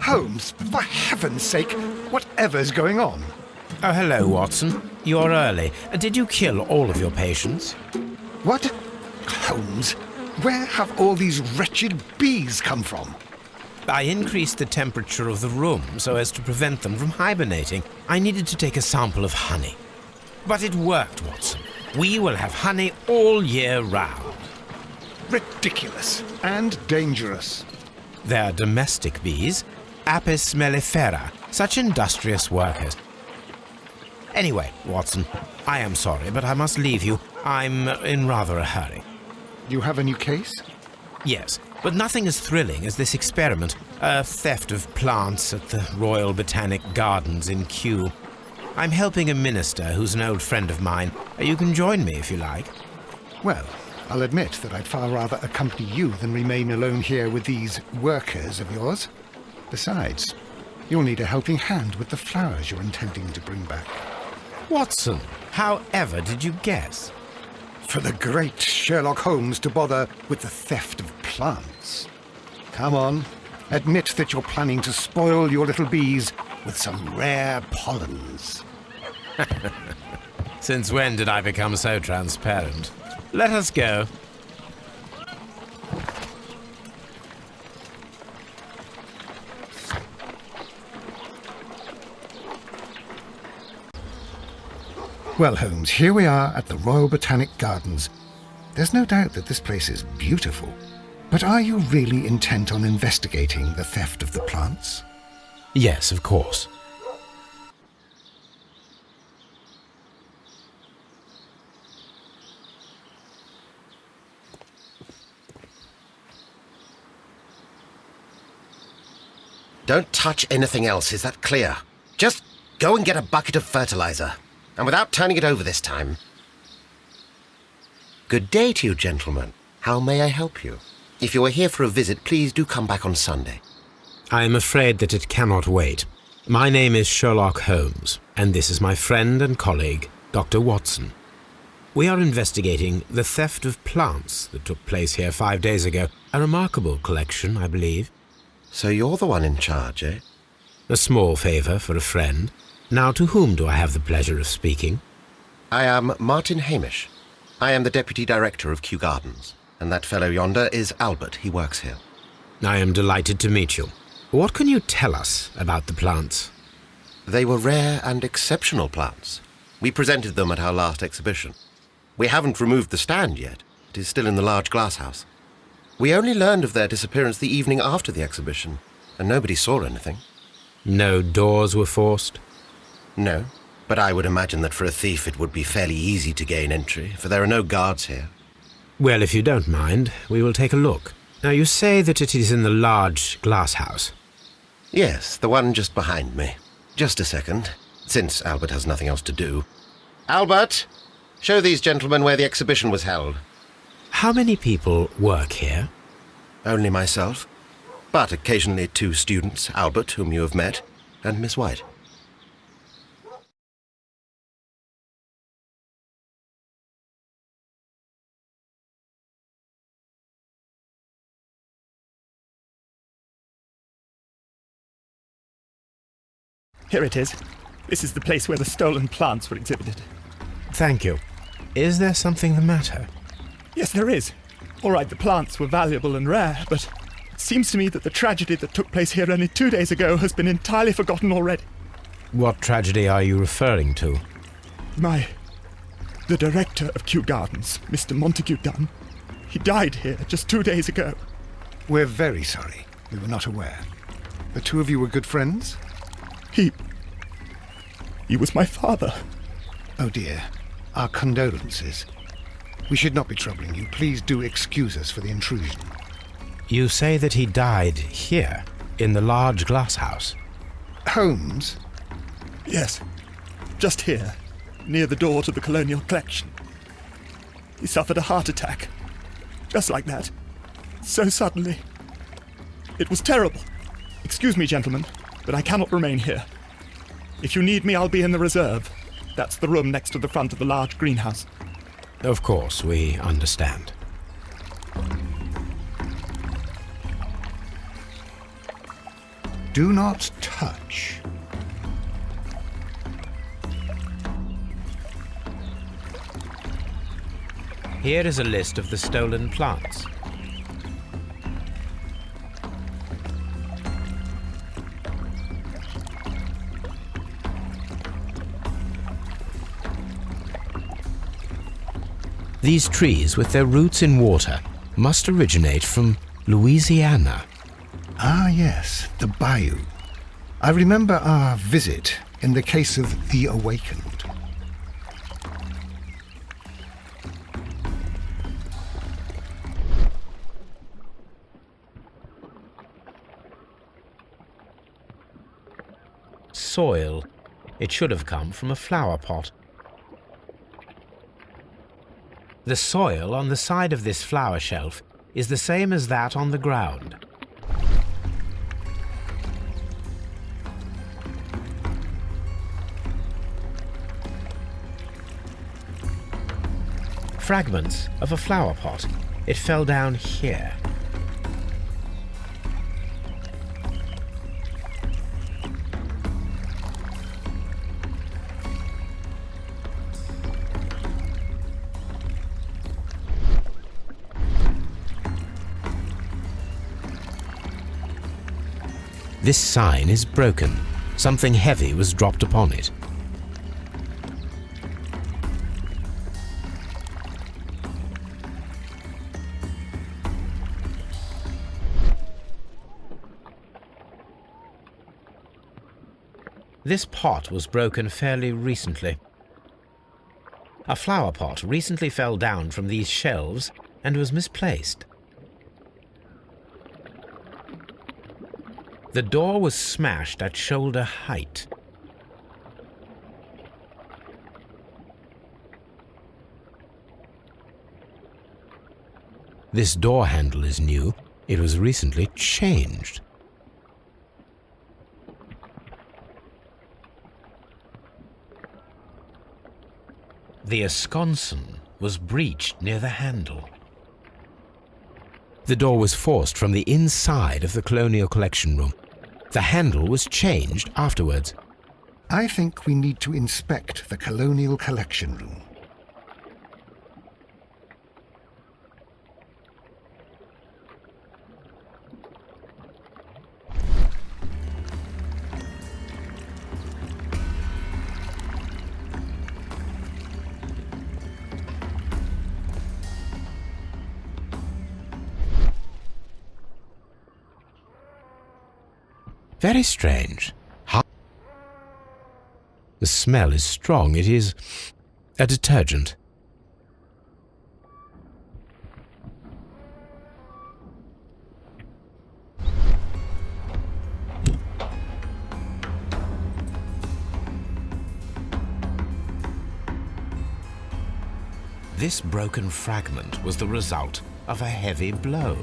Holmes, for heaven's sake, whatever's going on? Oh, hello, Watson. You're early. Did you kill all of your patients? What? Holmes, where have all these wretched bees come from? I increased the temperature of the room so as to prevent them from hibernating. I needed to take a sample of honey. But it worked, Watson. We will have honey all year round. Ridiculous and dangerous. They're domestic bees, Apis mellifera, such industrious workers. Anyway, Watson, I am sorry, but I must leave you. I'm in rather a hurry. You have a new case? Yes, but nothing as thrilling as this experiment, a theft of plants at the Royal Botanic Gardens in Kew. I'm helping a minister who's an old friend of mine. You can join me if you like. Well, I'll admit that I'd far rather accompany you than remain alone here with these workers of yours. Besides, you'll need a helping hand with the flowers you're intending to bring back. Watson, however did you guess? For the great Sherlock Holmes to bother with the theft of plants. Come on, admit that you're planning to spoil your little bees with some rare pollens. Since when did I become so transparent? Let us go. Well, Holmes, here we are at the Royal Botanic Gardens. There's no doubt that this place is beautiful. But are you really intent on investigating the theft of the plants? Yes, of course. Don't touch anything else, is that clear? Just go and get a bucket of fertilizer. And without turning it over this time. Good day to you, gentlemen. How may I help you? If you are here for a visit, please do come back on Sunday. I am afraid that it cannot wait. My name is Sherlock Holmes, and this is my friend and colleague, Dr. Watson. We are investigating the theft of plants that took place here 5 days ago. A remarkable collection, I believe. So you're the one in charge, eh? A small favour for a friend. Now, to whom do I have the pleasure of speaking? I am Martin Hamish. I am the Deputy Director of Kew Gardens, and that fellow yonder is Albert. He works here. I am delighted to meet you. What can you tell us about the plants? They were rare and exceptional plants. We presented them at our last exhibition. We haven't removed the stand yet. It is still in the large glass house. We only learned of their disappearance the evening after the exhibition, and nobody saw anything. No doors were forced? No, but I would imagine that for a thief it would be fairly easy to gain entry, for there are no guards here. Well, if you don't mind, we will take a look. Now, you say that it is in the large glass house. Yes, the one just behind me. Just a second, since Albert has nothing else to do. Albert, show these gentlemen where the exhibition was held. How many people work here? Only myself, but occasionally 2 students, Albert, whom you have met, and Miss White. Here it is. This is the place where the stolen plants were exhibited. Thank you. Is there something the matter? Yes, there is. All right, the plants were valuable and rare, but it seems to me that the tragedy that took place here only 2 days ago has been entirely forgotten already. What tragedy are you referring to? The director of Kew Gardens, Mr. Montague Dunn, he died here just 2 days ago. We're very sorry. We were not aware. The two of you were good friends? He was my father. Oh dear. Our condolences. We should not be troubling you. Please do excuse us for the intrusion. You say that he died here, in the large glass house? Holmes? Yes, just here, near the door to the colonial collection. He suffered a heart attack. Just like that. So suddenly. It was terrible. Excuse me, gentlemen, but I cannot remain here. If you need me, I'll be in the reserve. That's the room next to the front of the large greenhouse. Of course, we understand. Do not touch. Here is a list of the stolen plants. These trees, with their roots in water, must originate from Louisiana. Ah, yes, the bayou. I remember our visit in the case of the Awakened. Soil. It should have come from a flower pot. The soil on the side of this flower shelf is the same as that on the ground. Fragments of a flower pot. It fell down here. This sign is broken. Something heavy was dropped upon it. This pot was broken fairly recently. A flower pot recently fell down from these shelves and was misplaced. The door was smashed at shoulder height. This door handle is new. It was recently changed. The esconsson was breached near the handle. The door was forced from the inside of the Colonial Collection Room. The handle was changed afterwards. I think we need to inspect the Colonial Collection Room. Very strange. The smell is strong. It is a detergent. This broken fragment was the result of a heavy blow.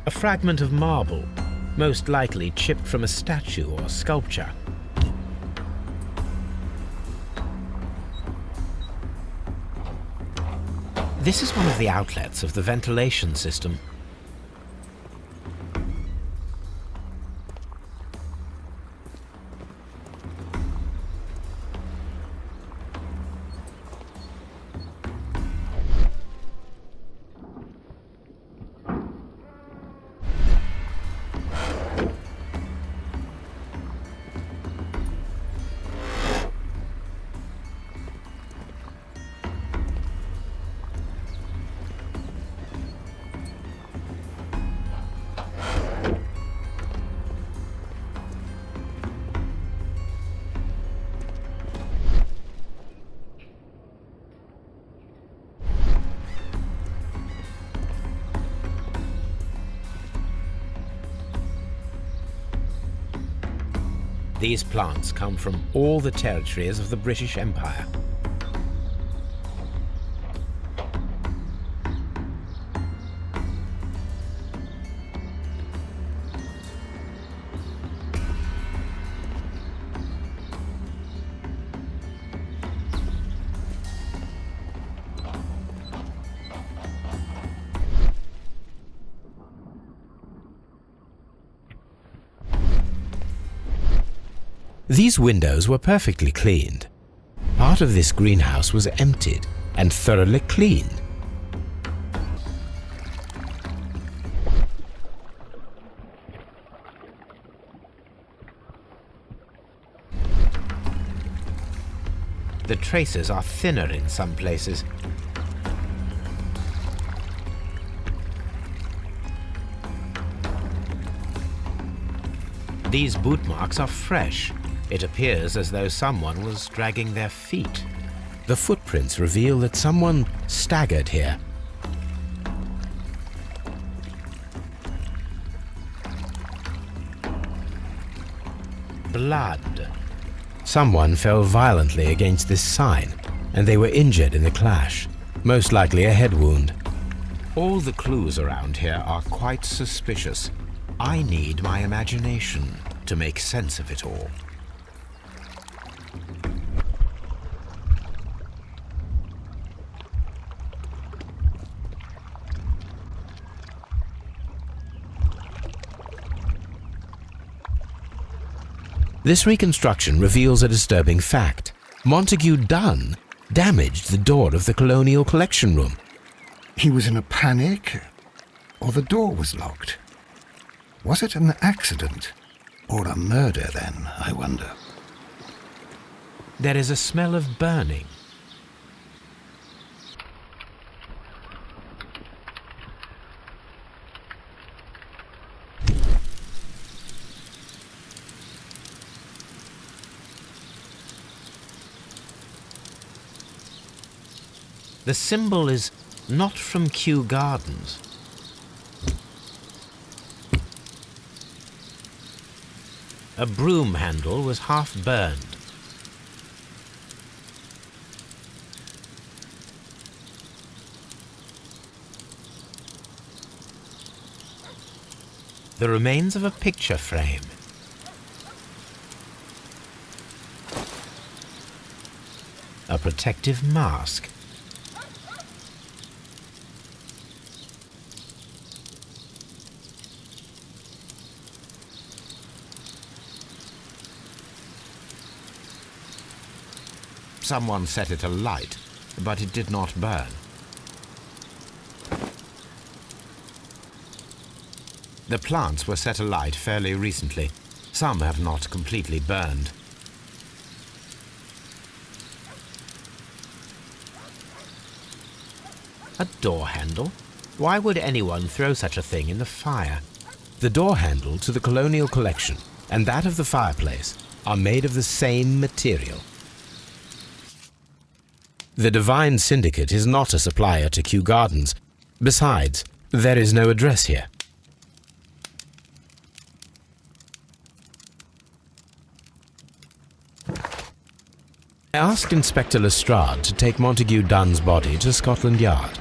A fragment of marble, most likely chipped from a statue or sculpture. This is one of the outlets of the ventilation system. These plants come from all the territories of the British Empire. These windows were perfectly cleaned. Part of this greenhouse was emptied and thoroughly cleaned. The traces are thinner in some places. These boot marks are fresh. It appears as though someone was dragging their feet. The footprints reveal that someone staggered here. Blood. Someone fell violently against this sign, and they were injured in the clash, most likely a head wound. All the clues around here are quite suspicious. I need my imagination to make sense of it all. This reconstruction reveals a disturbing fact. Montague Dunn damaged the door of the Colonial Collection Room. He was in a panic, or the door was locked. Was it an accident, or a murder then, I wonder? There is a smell of burning. The symbol is not from Kew Gardens. A broom handle was half burned. The remains of a picture frame. A protective mask. Someone set it alight, but it did not burn. The plants were set alight fairly recently. Some have not completely burned. A door handle? Why would anyone throw such a thing in the fire? The door handle to the Colonial Collection and that of the fireplace are made of the same material. The Divine Syndicate is not a supplier to Kew Gardens. Besides, there is no address here. I asked Inspector Lestrade to take Montague Dunn's body to Scotland Yard.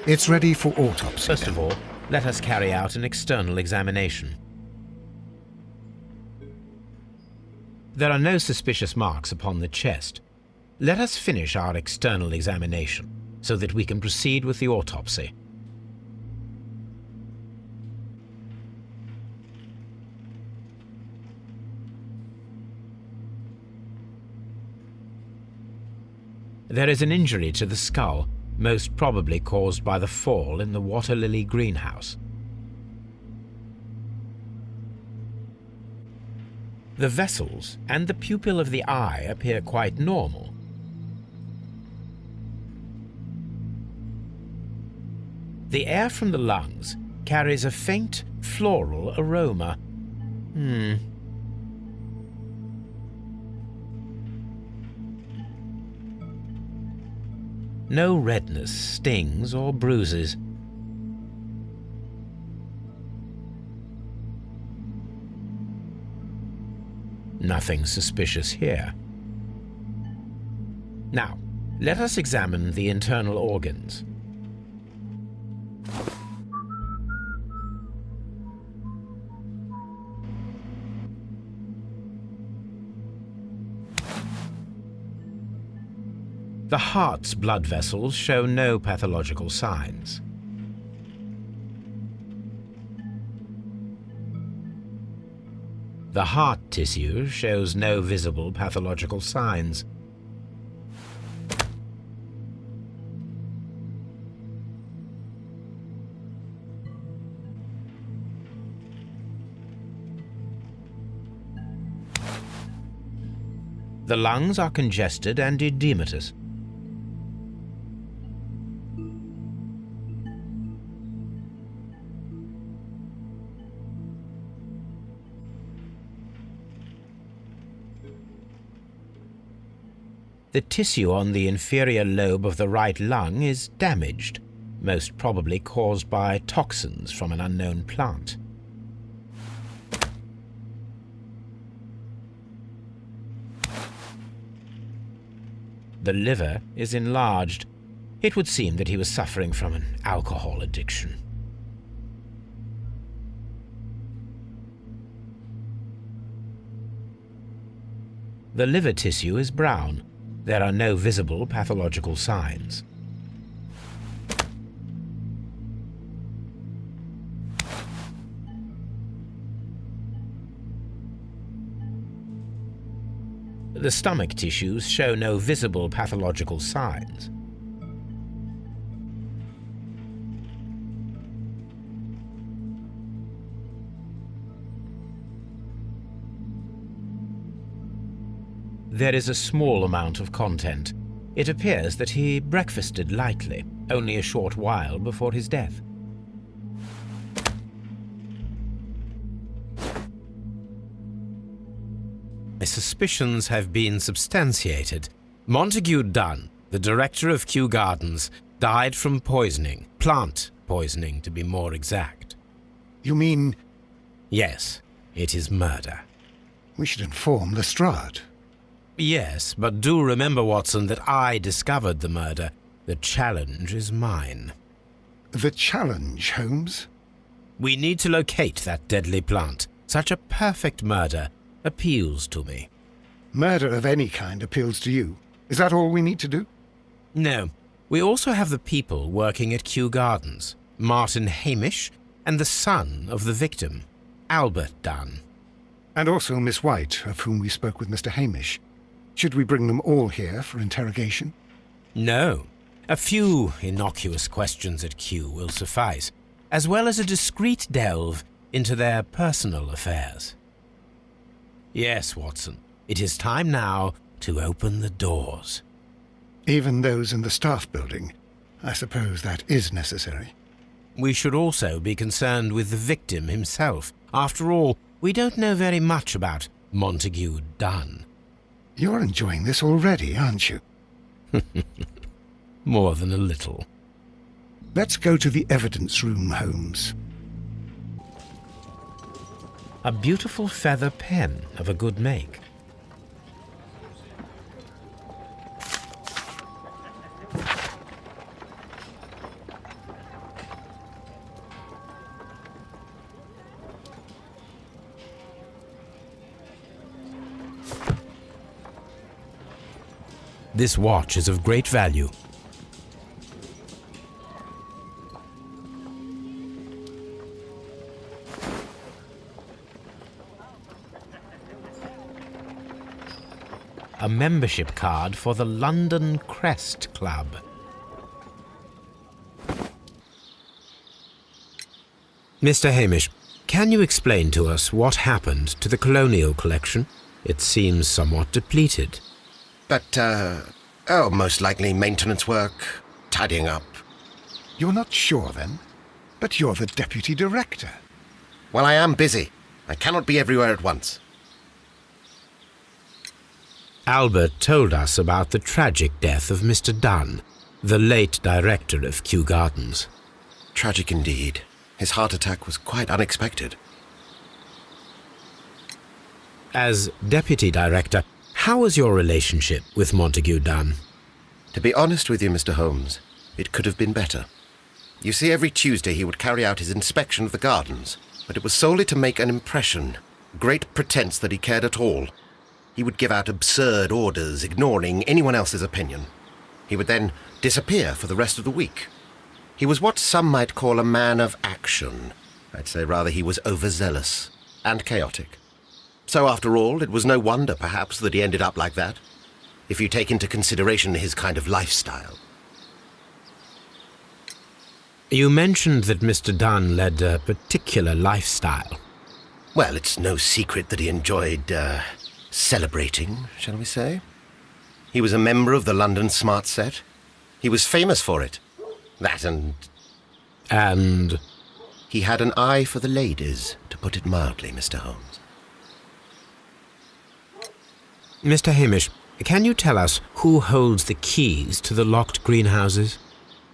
It's ready for autopsy. First of all, let us carry out an external examination. There are no suspicious marks upon the chest. Let us finish our external examination so that we can proceed with the autopsy. There is an injury to the skull, most probably caused by the fall in the water lily greenhouse. The vessels and the pupil of the eye appear quite normal. The air from the lungs carries a faint floral aroma. No redness, stings, or bruises. Nothing suspicious here. Now, let us examine the internal organs. The heart's blood vessels show no pathological signs. The heart tissue shows no visible pathological signs. The lungs are congested and edematous. The tissue on the inferior lobe of the right lung is damaged, most probably caused by toxins from an unknown plant. The liver is enlarged. It would seem that he was suffering from an alcohol addiction. The liver tissue is brown. There are no visible pathological signs. The stomach tissues show no visible pathological signs. There is a small amount of content. It appears that he breakfasted lightly, only a short while before his death. My suspicions have been substantiated. Montague Dunn, the director of Kew Gardens, died from poisoning. Plant poisoning, to be more exact. You mean Yes, it is murder. we should inform Lestrade? Yes, but do remember, Watson, that I discovered the murder. The challenge is mine. The challenge, Holmes? We need to locate that deadly plant. Such a perfect murder appeals to me. Murder of any kind appeals to you. Is that all we need to do? No, we also have the people working at Kew Gardens. Martin Hamish and the son of the victim, Albert Dunn. And also Miss White, of whom we spoke with Mr. Hamish. Should we bring them all here for interrogation? No, a few innocuous questions at Kew will suffice, as well as a discreet delve into their personal affairs. Yes, Watson, it is time now to open the doors. Even those in the staff building. I suppose that is necessary. We should also be concerned with the victim himself. After all, we don't know very much about Montague Dunn. You're enjoying this already, aren't you? More than a little. Let's go to the evidence room, Holmes. A beautiful feather pen of a good make. This watch is of great value. A membership card for the London Crest Club. Mr. Hamish, can you explain to us what happened to the colonial collection? It seems somewhat depleted. But, most likely maintenance work, tidying up. You're not sure, then? But you're the deputy director. Well, I am busy. I cannot be everywhere at once. Albert told us about the tragic death of Mr. Dunn, the late director of Kew Gardens. Tragic indeed. His heart attack was quite unexpected. As deputy director, how was your relationship with Montague Dunn? To be honest with you, Mr. Holmes, it could have been better. You see, every Tuesday he would carry out his inspection of the gardens, but it was solely to make an impression, great pretense that he cared at all. He would give out absurd orders, ignoring anyone else's opinion. He would then disappear for the rest of the week. He was what some might call a man of action. I'd say rather he was overzealous and chaotic. So after all, it was no wonder, perhaps, that he ended up like that, if you take into consideration his kind of lifestyle. You mentioned that Mr. Dunn led a particular lifestyle. Well, it's no secret that he enjoyed, celebrating, shall we say. He was a member of the London Smart Set. He was famous for it. That and... And? He had an eye for the ladies, to put it mildly, Mr. Holmes. Mr. Hamish, can you tell us who holds the keys to the locked greenhouses?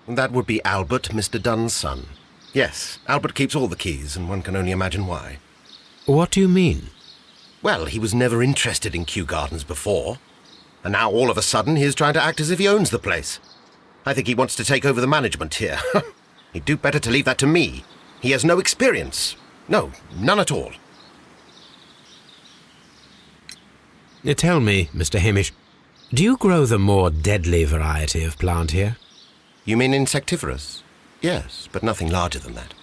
That would be Albert, Mr. Dunn's son. Yes, Albert keeps all the keys, and one can only imagine why. What do you mean? Well, he was never interested in Kew Gardens before, and now all of a sudden he is trying to act as if he owns the place. I think he wants to take over the management here. He'd do better to leave that to me. He has no experience. No, none at all. Tell me, Mr. Hamish, do you grow the more deadly variety of plant here? You mean insectivorous? Yes, but nothing larger than that.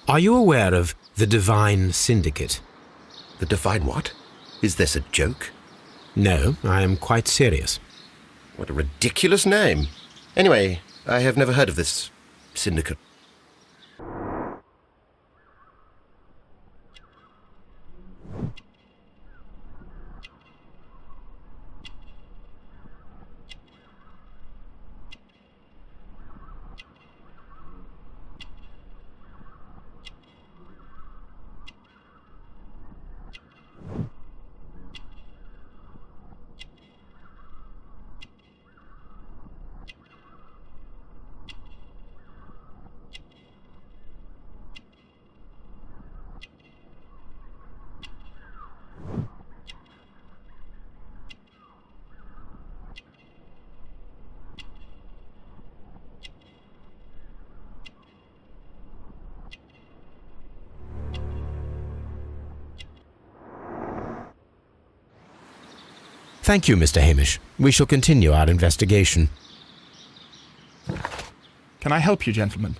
Are you aware of the Divine Syndicate? The Divine what? Is this a joke? No, I am quite serious. What a ridiculous name. Anyway, I have never heard of this syndicate. Thank you, Mr. Hamish. We shall continue our investigation. Can I help you, gentlemen?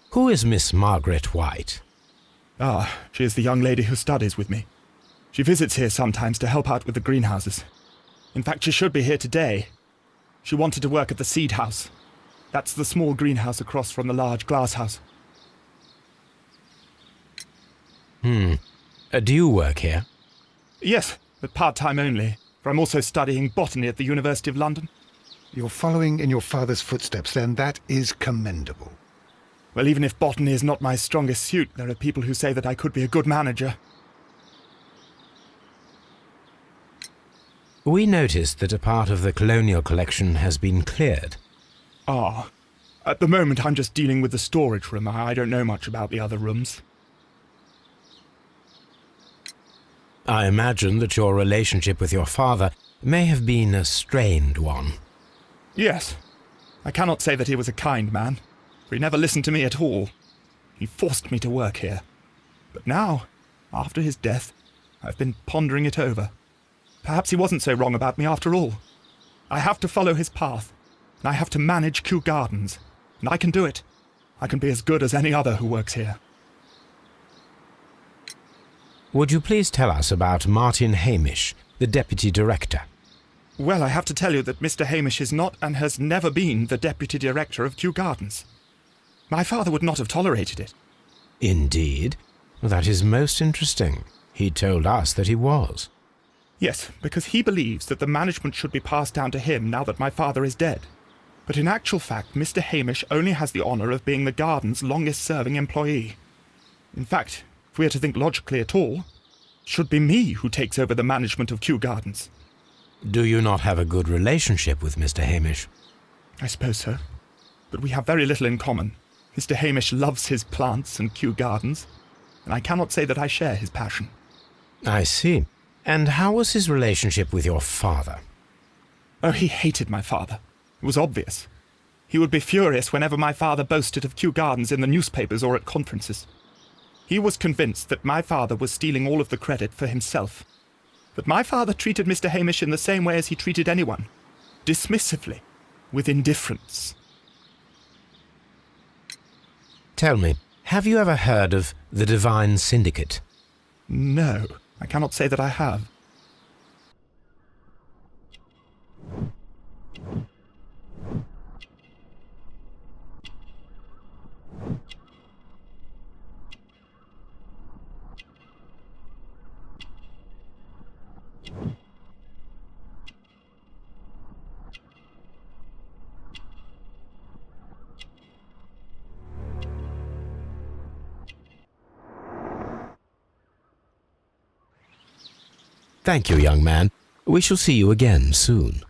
Who is Miss Margaret White? Ah, she is the young lady who studies with me. She visits here sometimes to help out with the greenhouses. In fact, she should be here today. She wanted to work at the seed house. That's the small greenhouse across from the large glass house. Do you work here? Yes, but part-time only, for I'm also studying botany at the University of London. You're following in your father's footsteps, then. That is commendable. Well, even if botany is not my strongest suit, there are people who say that I could be a good manager. We noticed that a part of the colonial collection has been cleared. Ah, at the moment I'm just dealing with the storage room. I don't know much about the other rooms. I imagine that your relationship with your father may have been a strained one. Yes. I cannot say that he was a kind man, for he never listened to me at all. He forced me to work here. But now, after his death, I've been pondering it over. Perhaps he wasn't so wrong about me after all. I have to follow his path, and I have to manage Kew Gardens, and I can do it. I can be as good as any other who works here. Would you please tell us about Martin Hamish, the Deputy Director? Well, I have to tell you that Mr. Hamish is not and has never been the Deputy Director of Kew Gardens. My father would not have tolerated it. Indeed? That is most interesting. He told us that he was. Yes, because he believes that the management should be passed down to him now that my father is dead. But in actual fact, Mr. Hamish only has the honour of being the garden's longest-serving employee. In fact, if we are to think logically at all, it should be me who takes over the management of Kew Gardens. Do you not have a good relationship with Mr. Hamish? I suppose so. But we have very little in common. Mr. Hamish loves his plants and Kew Gardens, and I cannot say that I share his passion. I see. And how was his relationship with your father? Oh, he hated my father. It was obvious. He would be furious whenever my father boasted of Kew Gardens in the newspapers or at conferences. He was convinced that my father was stealing all of the credit for himself. But my father treated Mr. Hamish in the same way as he treated anyone, dismissively, with indifference. Tell me, have you ever heard of the Divine Syndicate? No, I cannot say that I have. Thank you, young man. We shall see you again soon.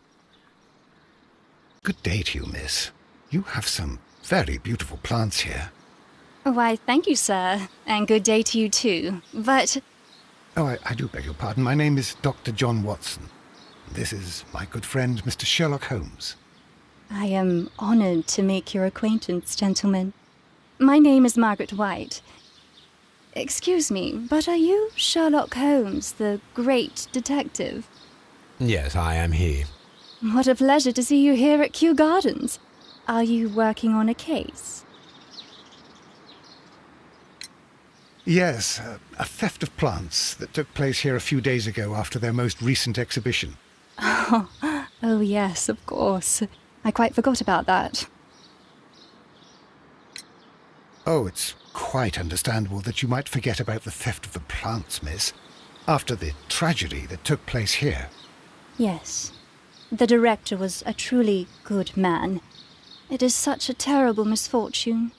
Good day to you, miss. You have some very beautiful plants here. Why, thank you, sir. And good day to you, too. But... Oh, I do beg your pardon. My name is Dr. John Watson. This is my good friend, Mr. Sherlock Holmes. I am honored to make your acquaintance, gentlemen. My name is Margaret White. Excuse me, but are you Sherlock Holmes, the great detective? Yes, I am he. What a pleasure to see you here at Kew Gardens. Are you working on a case? Yes, a theft of plants that took place here a few days ago after their most recent exhibition. Oh yes, of course. I quite forgot about that. Oh, it's quite understandable that you might forget about the theft of the plants, miss, after the tragedy that took place here. Yes. The director was a truly good man. It is such a terrible misfortune.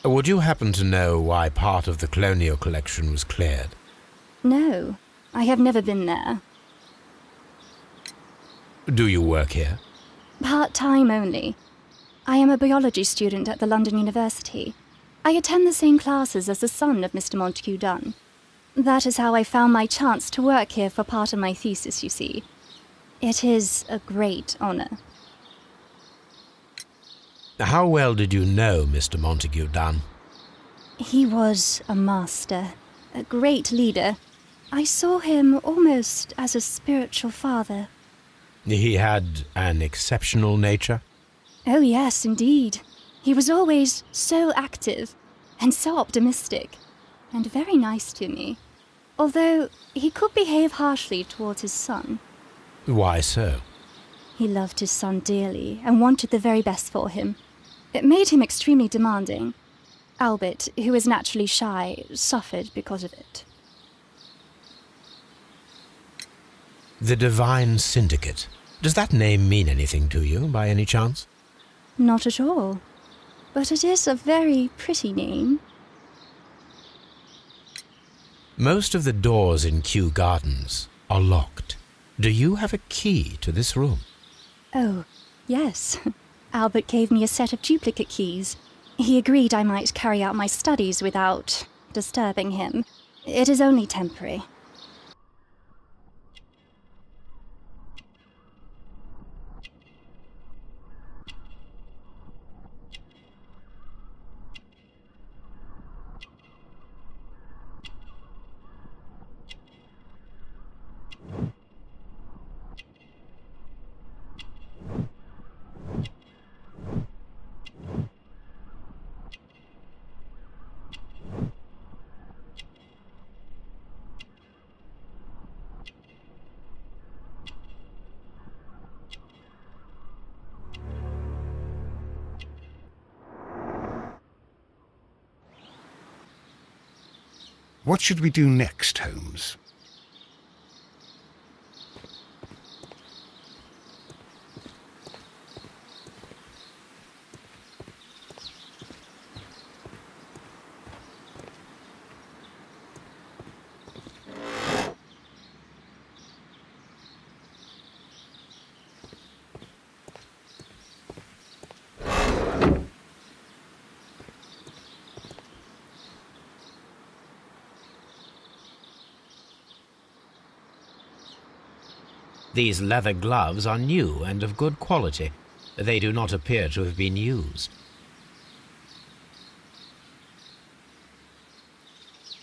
Would you happen to know why part of the colonial collection was cleared? No, I have never been there. Do you work here? Part-time only. I am a biology student at the London University. I attend the same classes as the son of Mr. Montague Dunn. That is how I found my chance to work here for part of my thesis, you see. It is a great honor. How well did you know Mr. Montague Dunn? He was a master, a great leader. I saw him almost as a spiritual father. He had an exceptional nature? Oh yes, indeed. He was always so active and so optimistic and very nice to me. Although he could behave harshly towards his son. Why so? He loved his son dearly and wanted the very best for him. It made him extremely demanding. Albert, who is naturally shy, suffered because of it. The Divine Syndicate. Does that name mean anything to you, by any chance? Not at all. But it is a very pretty name. Most of the doors in Kew Gardens are locked. Do you have a key to this room? Oh, yes. Albert gave me a set of duplicate keys. He agreed I might carry out my studies without disturbing him. It is only temporary. What should we do next, Holmes? These leather gloves are new and of good quality. They do not appear to have been used.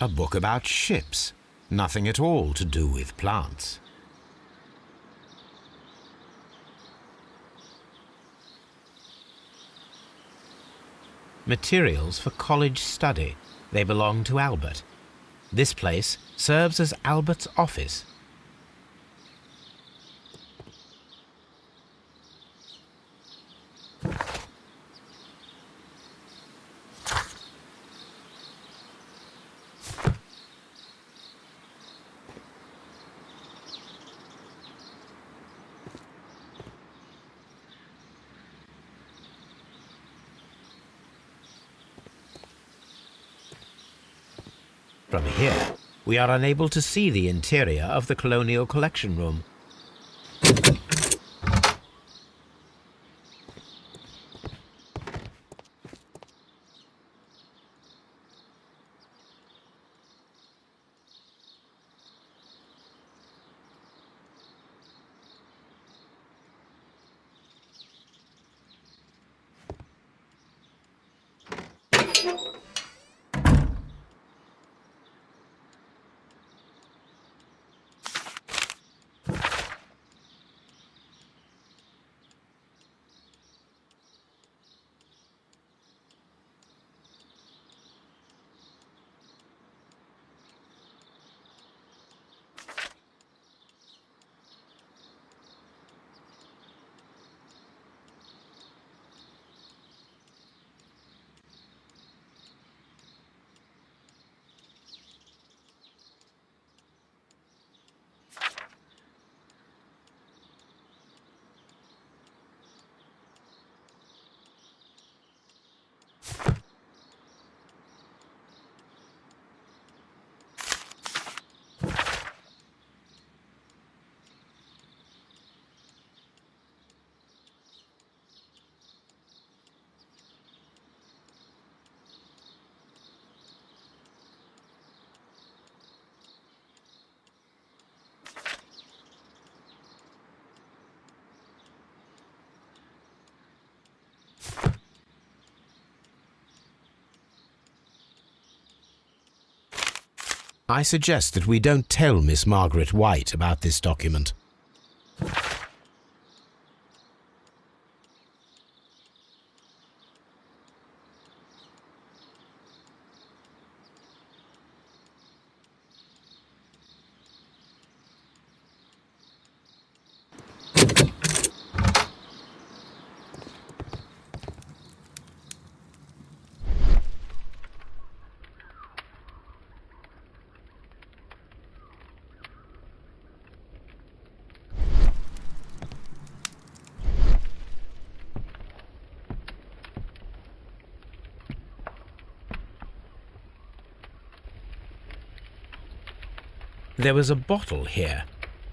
A book about ships. Nothing at all to do with plants. Materials for college study. They belong to Albert. This place serves as Albert's office. From here, we are unable to see the interior of the Colonial Collection Room. I suggest that we don't tell Miss Margaret White about this document. There was a bottle here.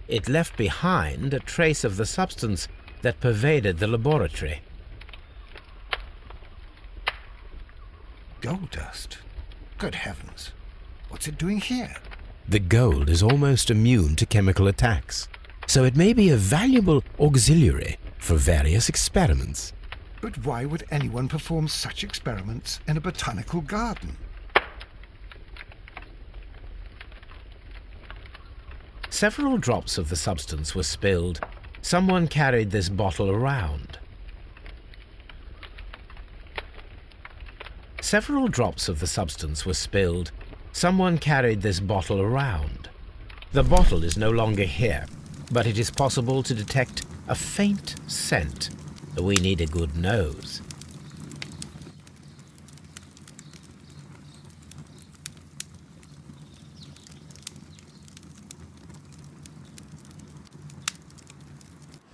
It left behind a trace of the substance that pervaded the laboratory. Gold dust? Good heavens. What's it doing here? The gold is almost immune to chemical attacks, so it may be a valuable auxiliary for various experiments. But why would anyone perform such experiments in a botanical garden? Several drops of the substance were spilled. Someone carried this bottle around. Several drops of the substance were spilled. Someone carried this bottle around. The bottle is no longer here, but it is possible to detect a faint scent. We need a good nose.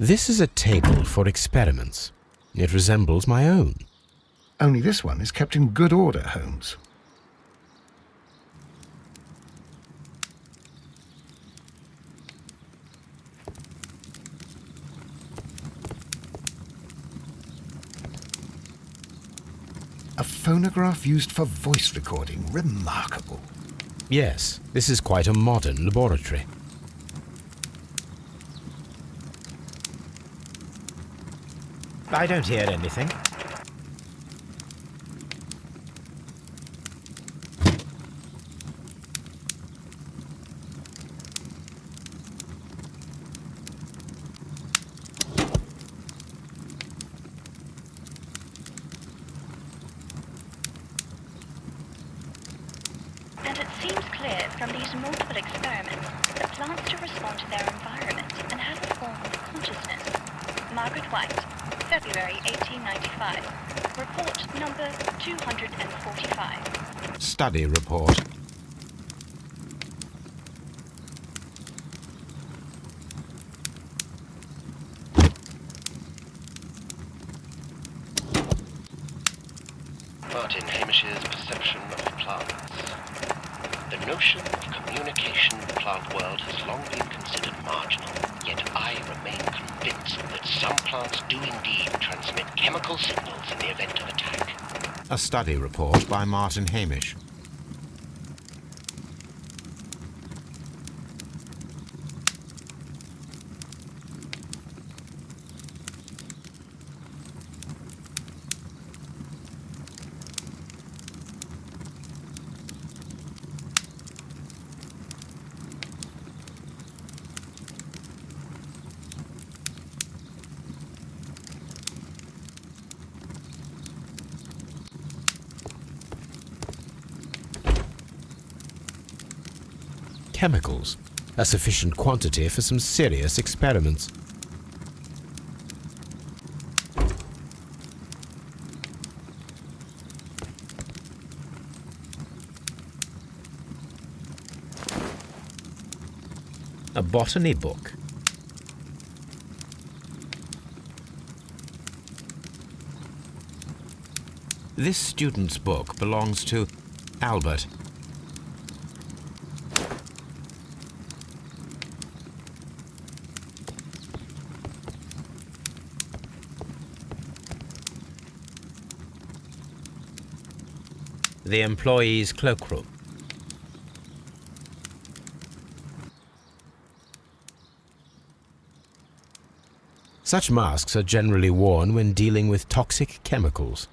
This is a table for experiments. It resembles my own. Only this one is kept in good order, Holmes. A phonograph used for voice recording. Remarkable. Yes, this is quite a modern laboratory. I don't hear anything. multiple experiments, the plants to respond to their environment and have a form of consciousness. Margaret White, February 1895. Report number 245. Study report. Martin Hamish's perception of plants. The notion of communication in the plant world has long been considered marginal, yet I remain convinced that some plants do indeed transmit chemical signals in the event of attack. A study report by Martin Hamish. Chemicals, a sufficient quantity for some serious experiments. A botany book. This student's book belongs to Albert. The employee's cloakroom. Such masks are generally worn when dealing with toxic chemicals.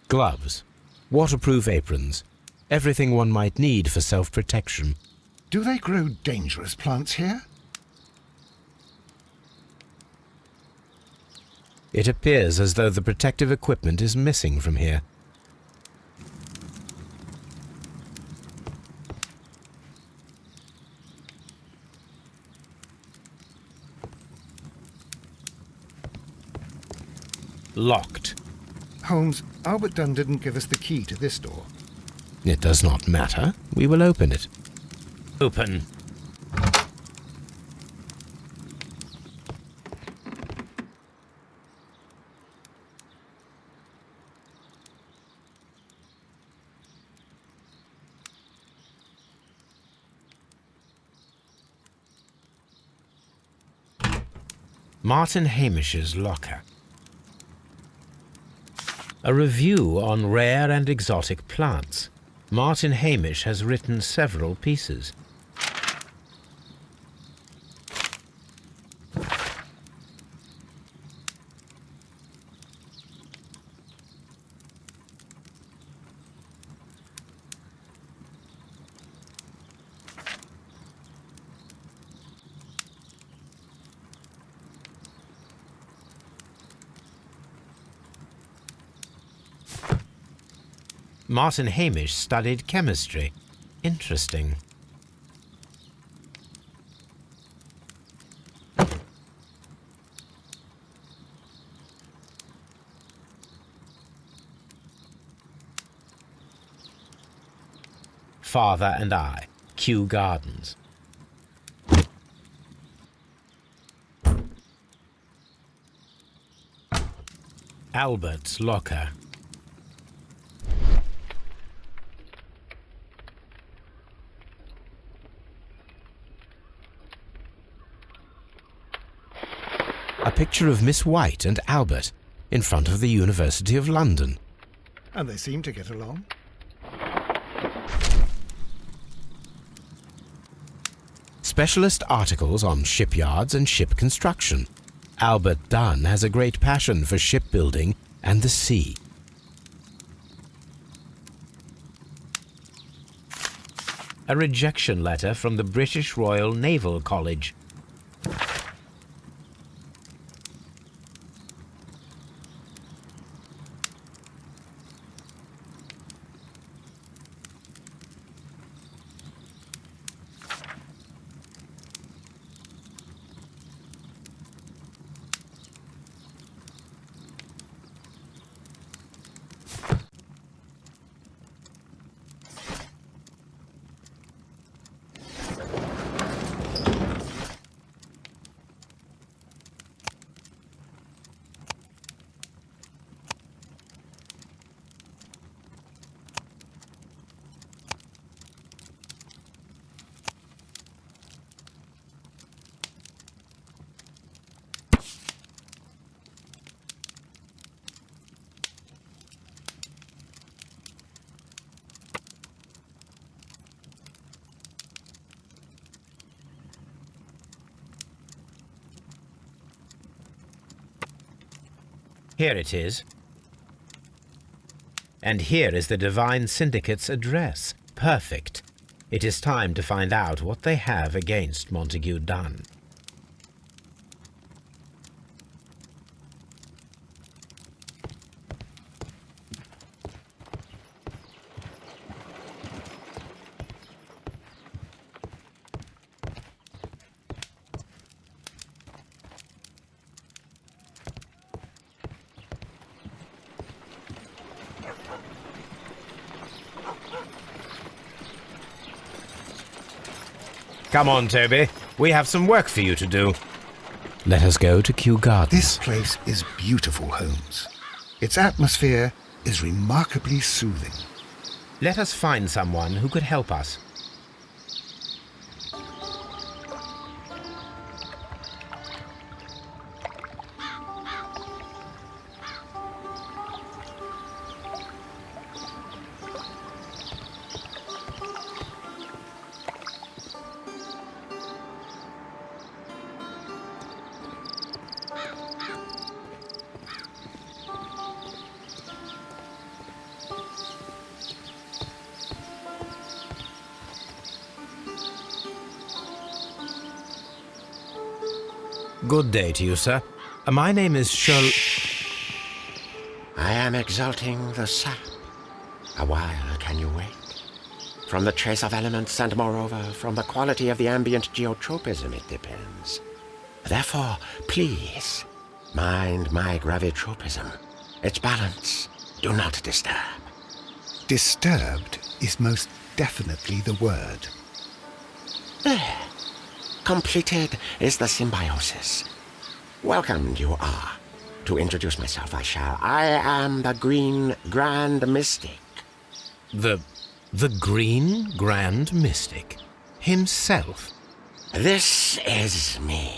Gloves, waterproof aprons, everything one might need for self-protection. Do they grow dangerous plants here? It appears as though the protective equipment is missing from here. Locked. Holmes, Albert Dunn didn't give us the key to this door. It does not matter. We will open it. Open. Martin Hamish's locker. A review on rare and exotic plants. Martin Hamish has written several pieces. Martin Hamish studied chemistry. Interesting. Father and I, Kew Gardens. Albert's locker. A picture of Miss White and Albert in front of the University of London. And they seem to get along. Specialist articles on shipyards and ship construction. Albert Dunn has a great passion for shipbuilding and the sea. A rejection letter from the British Royal Naval College. Here it is. And here is the Divine Syndicate's address. Perfect. It is time to find out what they have against Montague Dunn. Come on, Toby. We have some work for you to do. Let us go to Kew Gardens. This place is beautiful, Holmes. Its atmosphere is remarkably soothing. Let us find someone who could help us. Good day to you, sir. My name is Sherlock. I am exalting the sap. A while can you wait? From the trace of elements and moreover from the quality of the ambient geotropism it depends. Therefore, please, mind my gravitropism. Its balance, do not disturb. Disturbed is most definitely the word. There. Completed is the symbiosis. Welcomed you are. To introduce myself I shall. I am the Green Grand Mystic. The Green Grand Mystic? Himself? This is me.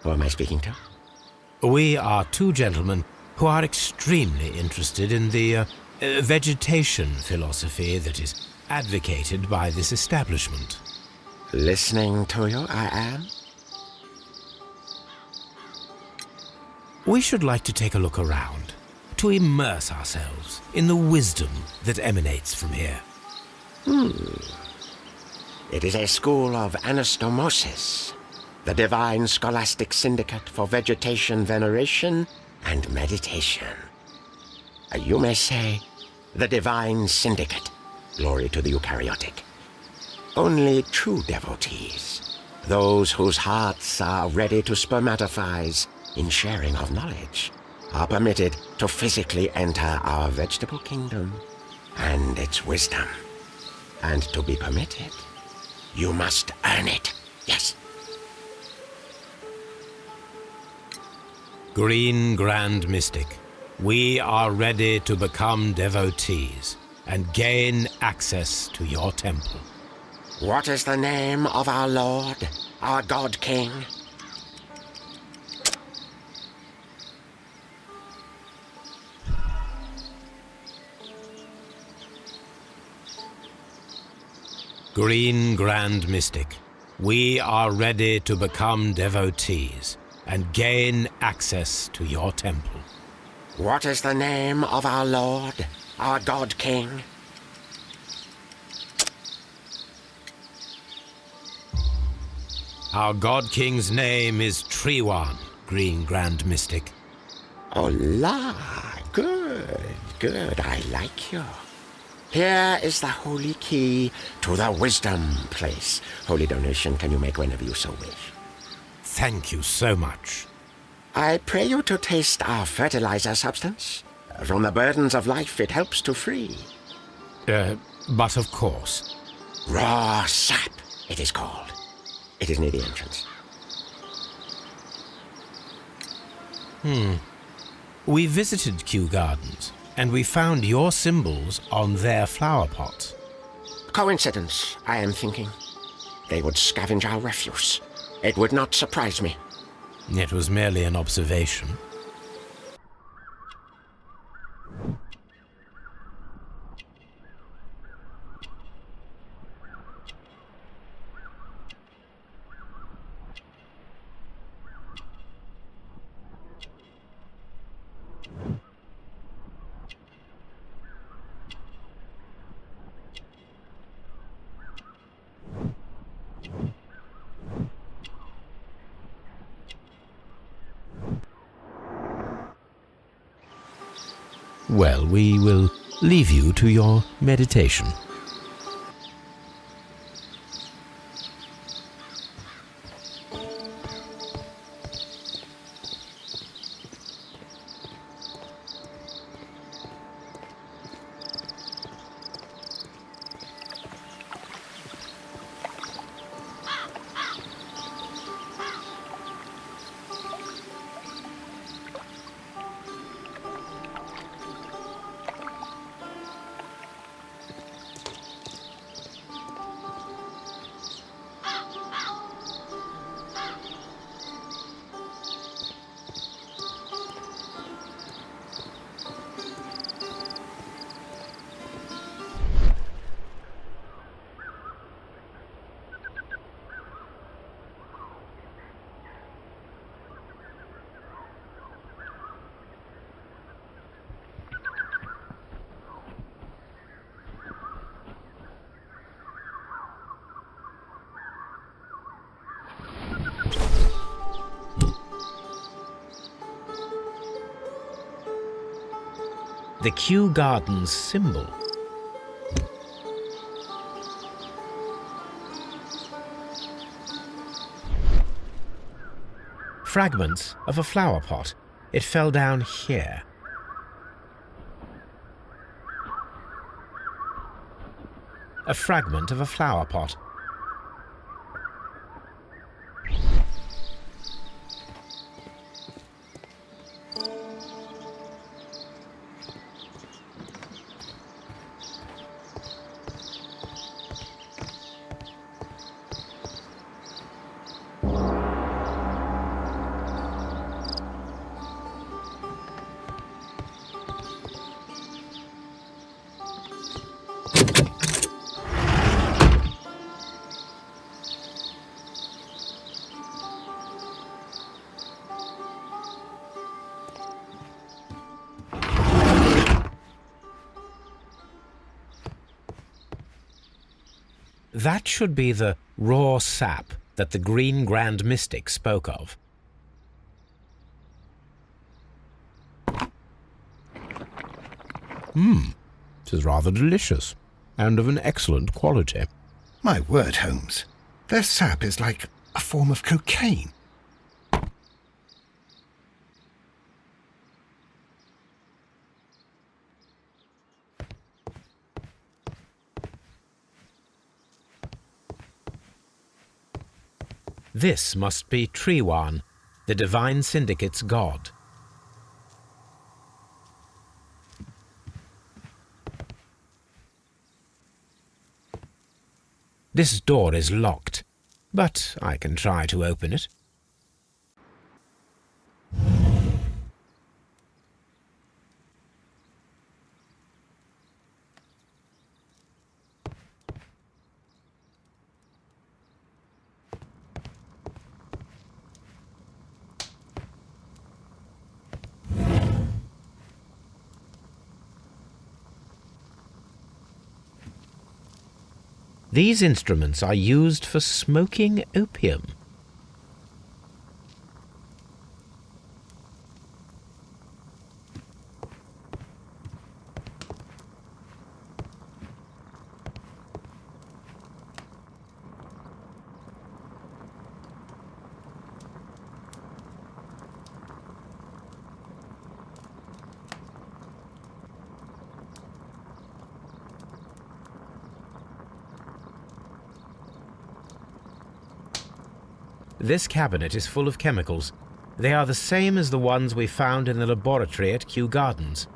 Who am I speaking to? We are two gentlemen who are extremely interested in the vegetation philosophy that is advocated by this establishment. Listening to you, I am. We should like to take a look around, to immerse ourselves in the wisdom that emanates from here. It is a school of anastomosis, the divine scholastic syndicate for vegetation veneration and meditation. You may say, the divine syndicate, glory to the eukaryotic. Only true devotees, those whose hearts are ready to spermatophize in sharing of knowledge, are permitted to physically enter our vegetable kingdom and its wisdom. And to be permitted, you must earn it, yes. Green Grand Mystic, we are ready to become devotees and gain access to your temple. What is the name of our Lord, our God King? Green Grand Mystic, we are ready to become devotees and gain access to your temple. What is the name of our Lord, our God King? Our God King's name is Treewan, Green Grand Mystic. Oh la, good, I like you. Here is the holy key to the wisdom place. Holy donation can you make whenever you so wish. Thank you so much. I pray you to taste our fertilizer substance. From the burdens of life it helps to free. But of course. Raw sap, it is called. It is near the entrance. We visited Kew Gardens, and we found your symbols on their flower pots. Coincidence, I am thinking. They would scavenge our refuse. It would not surprise me. It was merely an observation. Well, we will leave you to your meditation. The Kew Gardens symbol. Fragments of a flower pot. It fell down here. A fragment of a flower pot. That should be the raw sap that the Green Grand Mystic spoke of. It is rather delicious, and of an excellent quality. My word, Holmes. Their sap is like a form of cocaine. This must be Trewan, the divine syndicate's god. This door is locked, but I can try to open it. These instruments are used for smoking opium. This cabinet is full of chemicals. They are the same as the ones we found in the laboratory at Kew Gardens.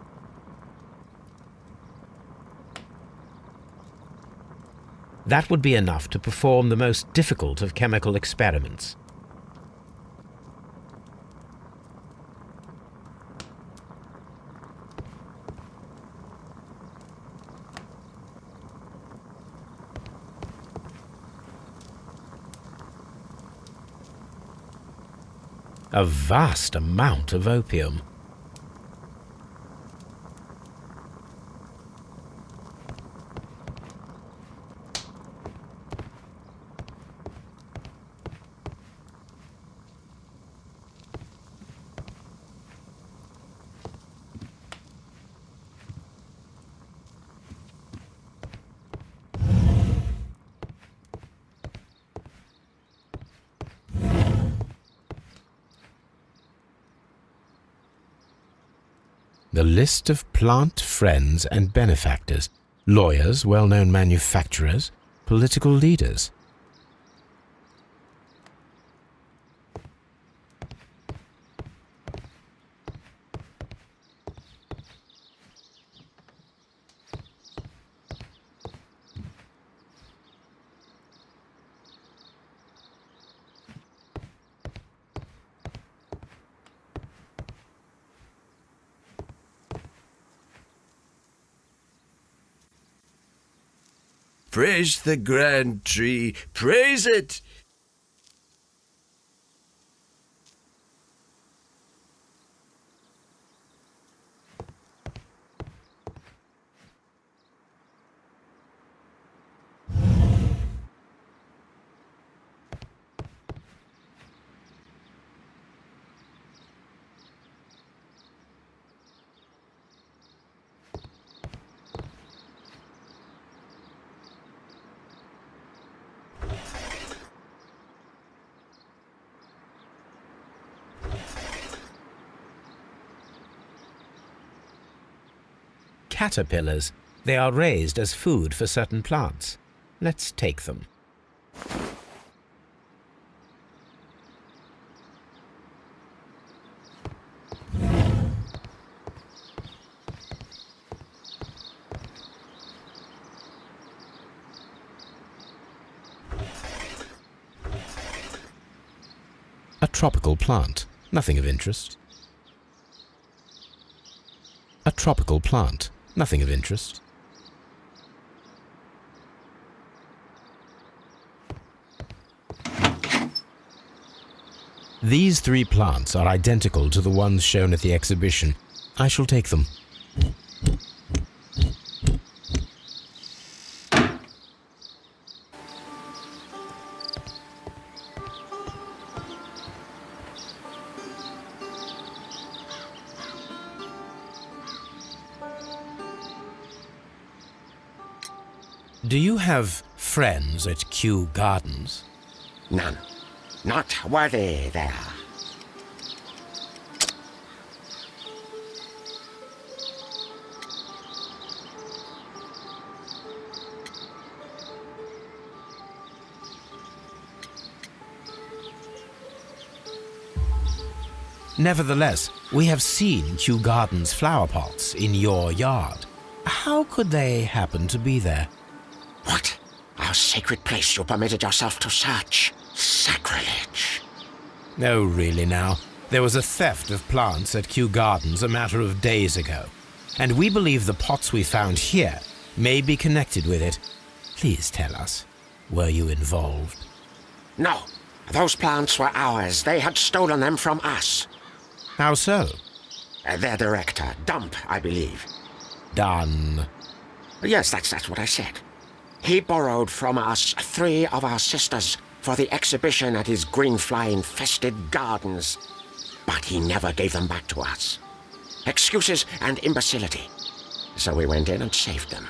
That would be enough to perform the most difficult of chemical experiments. A vast amount of opium. The list of plant friends and benefactors, lawyers, well-known manufacturers, political leaders. Praise the grand tree, praise it! Caterpillars. They are raised as food for certain plants. Let's take them. A tropical plant. Nothing of interest. A tropical plant. Nothing of interest. These 3 plants are identical to the ones shown at the exhibition. I shall take them. Do you have friends at Kew Gardens? None. Not worthy there. Nevertheless, we have seen Kew Gardens flower pots in your yard. How could they happen to be there? What? Our sacred place you permitted yourself to search? Sacrilege. No, really now. There was a theft of plants at Kew Gardens a matter of days ago, and we believe the pots we found here may be connected with it. Please tell us, were you involved? No. Those plants were ours. They had stolen them from us. How so? Their director, Dump, I believe. Done. Yes, that's what I said. He borrowed from us 3 of our sisters for the exhibition at his green-fly-infested gardens. But he never gave them back to us. Excuses and imbecility. So we went in and saved them.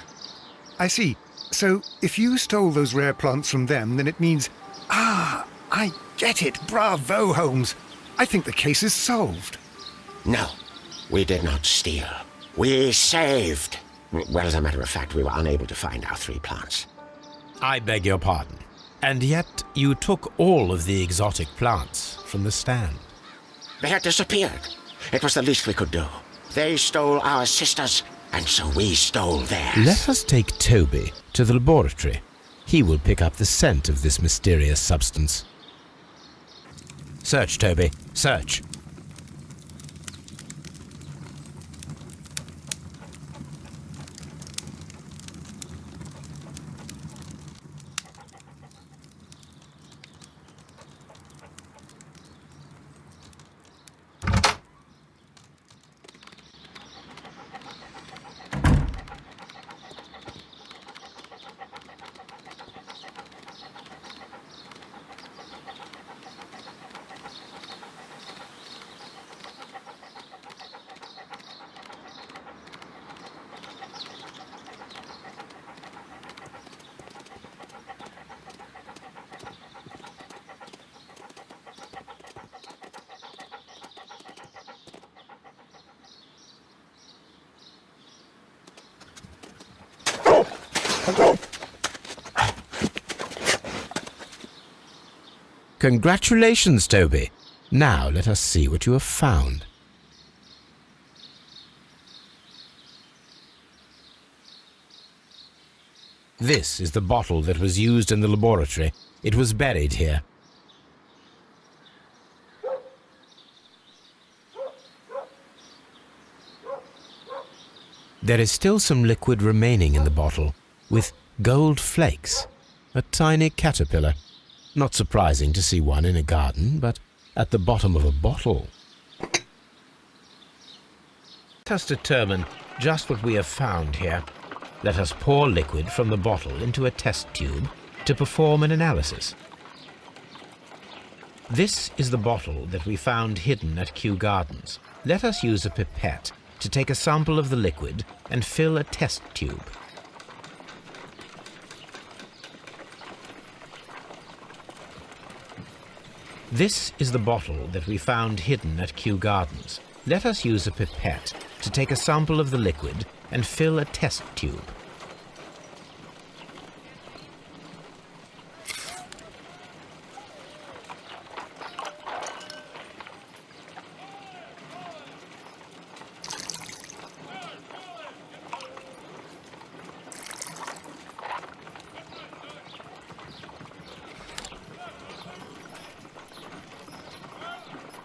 I see. So, if you stole those rare plants from them, then it means... Ah, I get it. Bravo, Holmes. I think the case is solved. No, we did not steal. We saved. Well, as a matter of fact, we were unable to find our 3 plants. I beg your pardon. And yet you took all of the exotic plants from the stand. They had disappeared. It was the least we could do. They stole our sisters, and so we stole theirs. Let us take Toby to the laboratory. He will pick up the scent of this mysterious substance. Search, Toby. Search. Congratulations, Toby. Now let us see what you have found. This is the bottle that was used in the laboratory. It was buried here. There is still some liquid remaining in the bottle, with gold flakes, a tiny caterpillar. Not surprising to see one in a garden, but at the bottom of a bottle. Let us determine just what we have found here. Let us pour liquid from the bottle into a test tube to perform an analysis. This is the bottle that we found hidden at Kew Gardens. Let us use a pipette to take a sample of the liquid and fill a test tube. This is the bottle that we found hidden at Kew Gardens. Let us use a pipette to take a sample of the liquid and fill a test tube.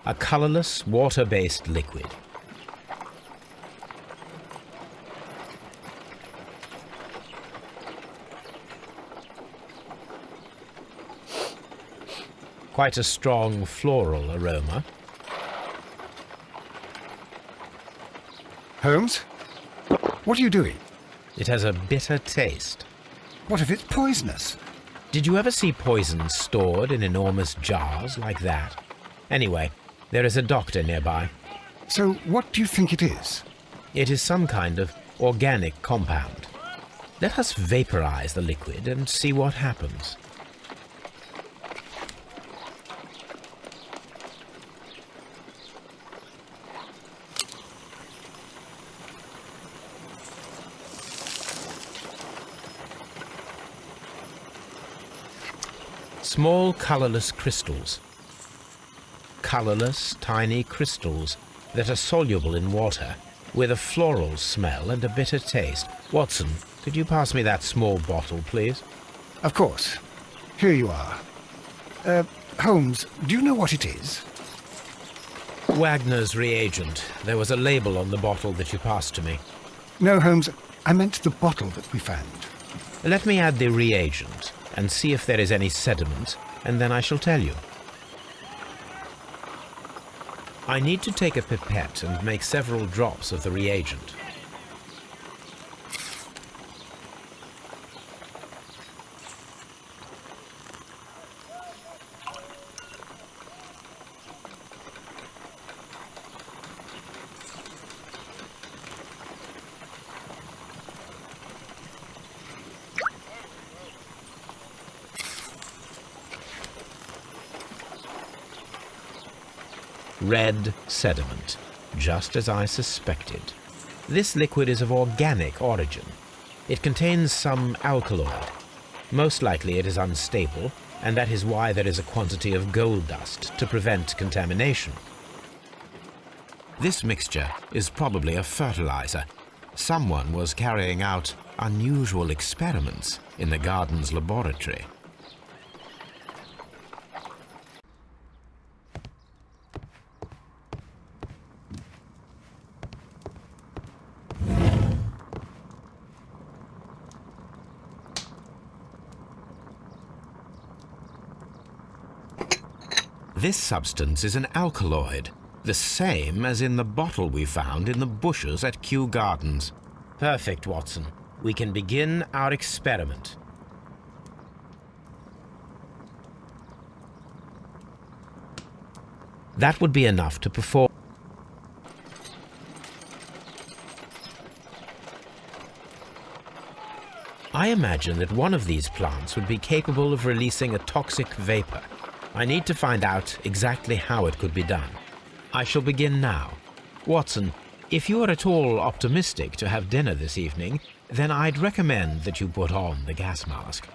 A colorless, water-based liquid. Quite a strong floral aroma. Holmes? What are you doing? It has a bitter taste. What if it's poisonous? Did you ever see poison stored in enormous jars like that? Anyway, there is a doctor nearby. So what do you think it is? It is some kind of organic compound. Let us vaporize the liquid and see what happens. Small colorless crystals. Colorless, tiny crystals that are soluble in water, with a floral smell and a bitter taste. Watson, could you pass me that small bottle, please? Of course. Here you are. Holmes, do you know what it is? Wagner's reagent. There was a label on the bottle that you passed to me. No, Holmes, I meant the bottle that we found. Let me add the reagent and see if there is any sediment, and then I shall tell you. I need to take a pipette and make several drops of the reagent. Red sediment, just as I suspected. This liquid is of organic origin. It contains some alkaloid. Most likely it is unstable, and that is why there is a quantity of gold dust to prevent contamination. This mixture is probably a fertilizer. Someone was carrying out unusual experiments in the garden's laboratory. This substance is an alkaloid, the same as in the bottle we found in the bushes at Kew Gardens. Perfect, Watson. We can begin our experiment. That would be enough to perform. I imagine that one of these plants would be capable of releasing a toxic vapor. I need to find out exactly how it could be done. I shall begin now. Watson, if you are at all optimistic to have dinner this evening, Then I'd recommend that you put on the gas mask.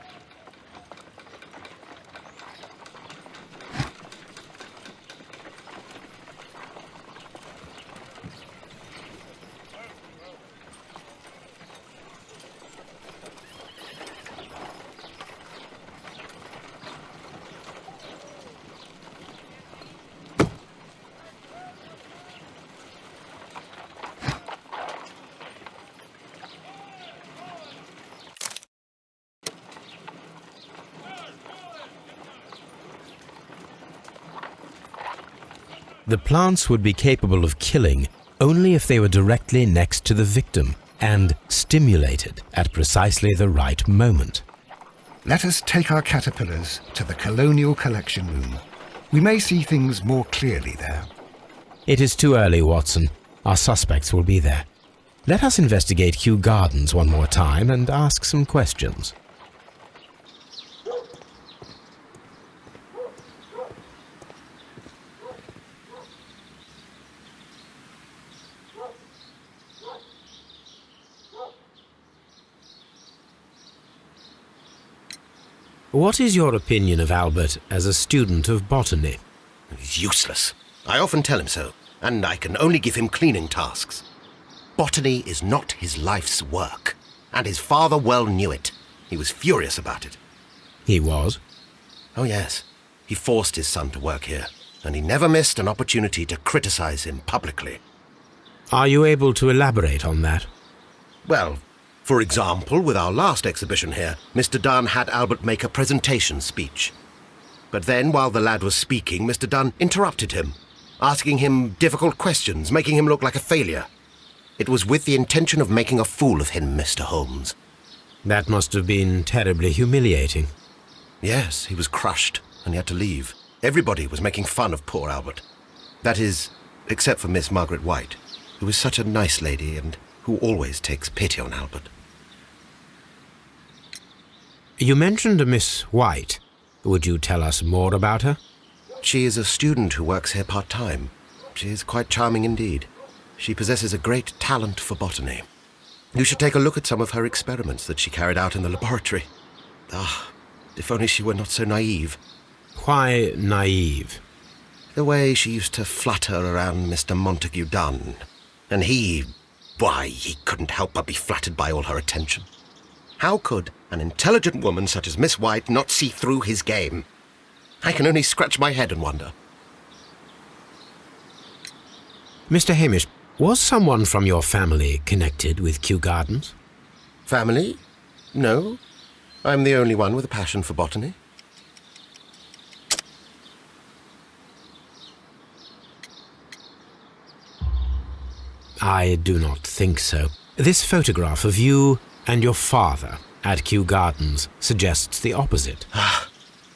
The plants would be capable of killing only if they were directly next to the victim and stimulated at precisely the right moment. Let us take our caterpillars to the Colonial Collection Room. We may see things more clearly there. It is too early, Watson. Our suspects will be there. Let us investigate Kew Gardens one more time and ask some questions. What is your opinion of Albert as a student of botany? He's useless. I often tell him so, and I can only give him cleaning tasks. Botany is not his life's work, and his father well knew it. He was furious about it. He was? Oh yes, he forced his son to work here, and he never missed an opportunity to criticize him publicly. Are you able to elaborate on that? Well, for example, with our last exhibition here, Mr. Dunn had Albert make a presentation speech. But then, while the lad was speaking, Mr. Dunn interrupted him, asking him difficult questions, making him look like a failure. It was with the intention of making a fool of him, Mr. Holmes. That must have been terribly humiliating. Yes, he was crushed, and he had to leave. Everybody was making fun of poor Albert. That is, except for Miss Margaret White, who is such a nice lady and who always takes pity on Albert. You mentioned a Miss White. Would you tell us more about her? She is a student who works here part-time. She is quite charming indeed. She possesses a great talent for botany. You should take a look at some of her experiments that she carried out in the laboratory. Ah, if only she were not so naive. Why naive? The way she used to flutter around Mr. Montague Dunn. And he couldn't help but be flattered by all her attention. How could an intelligent woman such as Miss White not see through his game? I can only scratch my head and wonder. Mr. Hamish, was someone from your family connected with Kew Gardens? Family? No. I'm the only one with a passion for botany. I do not think so. This photograph of you and your father at Kew Gardens suggests the opposite.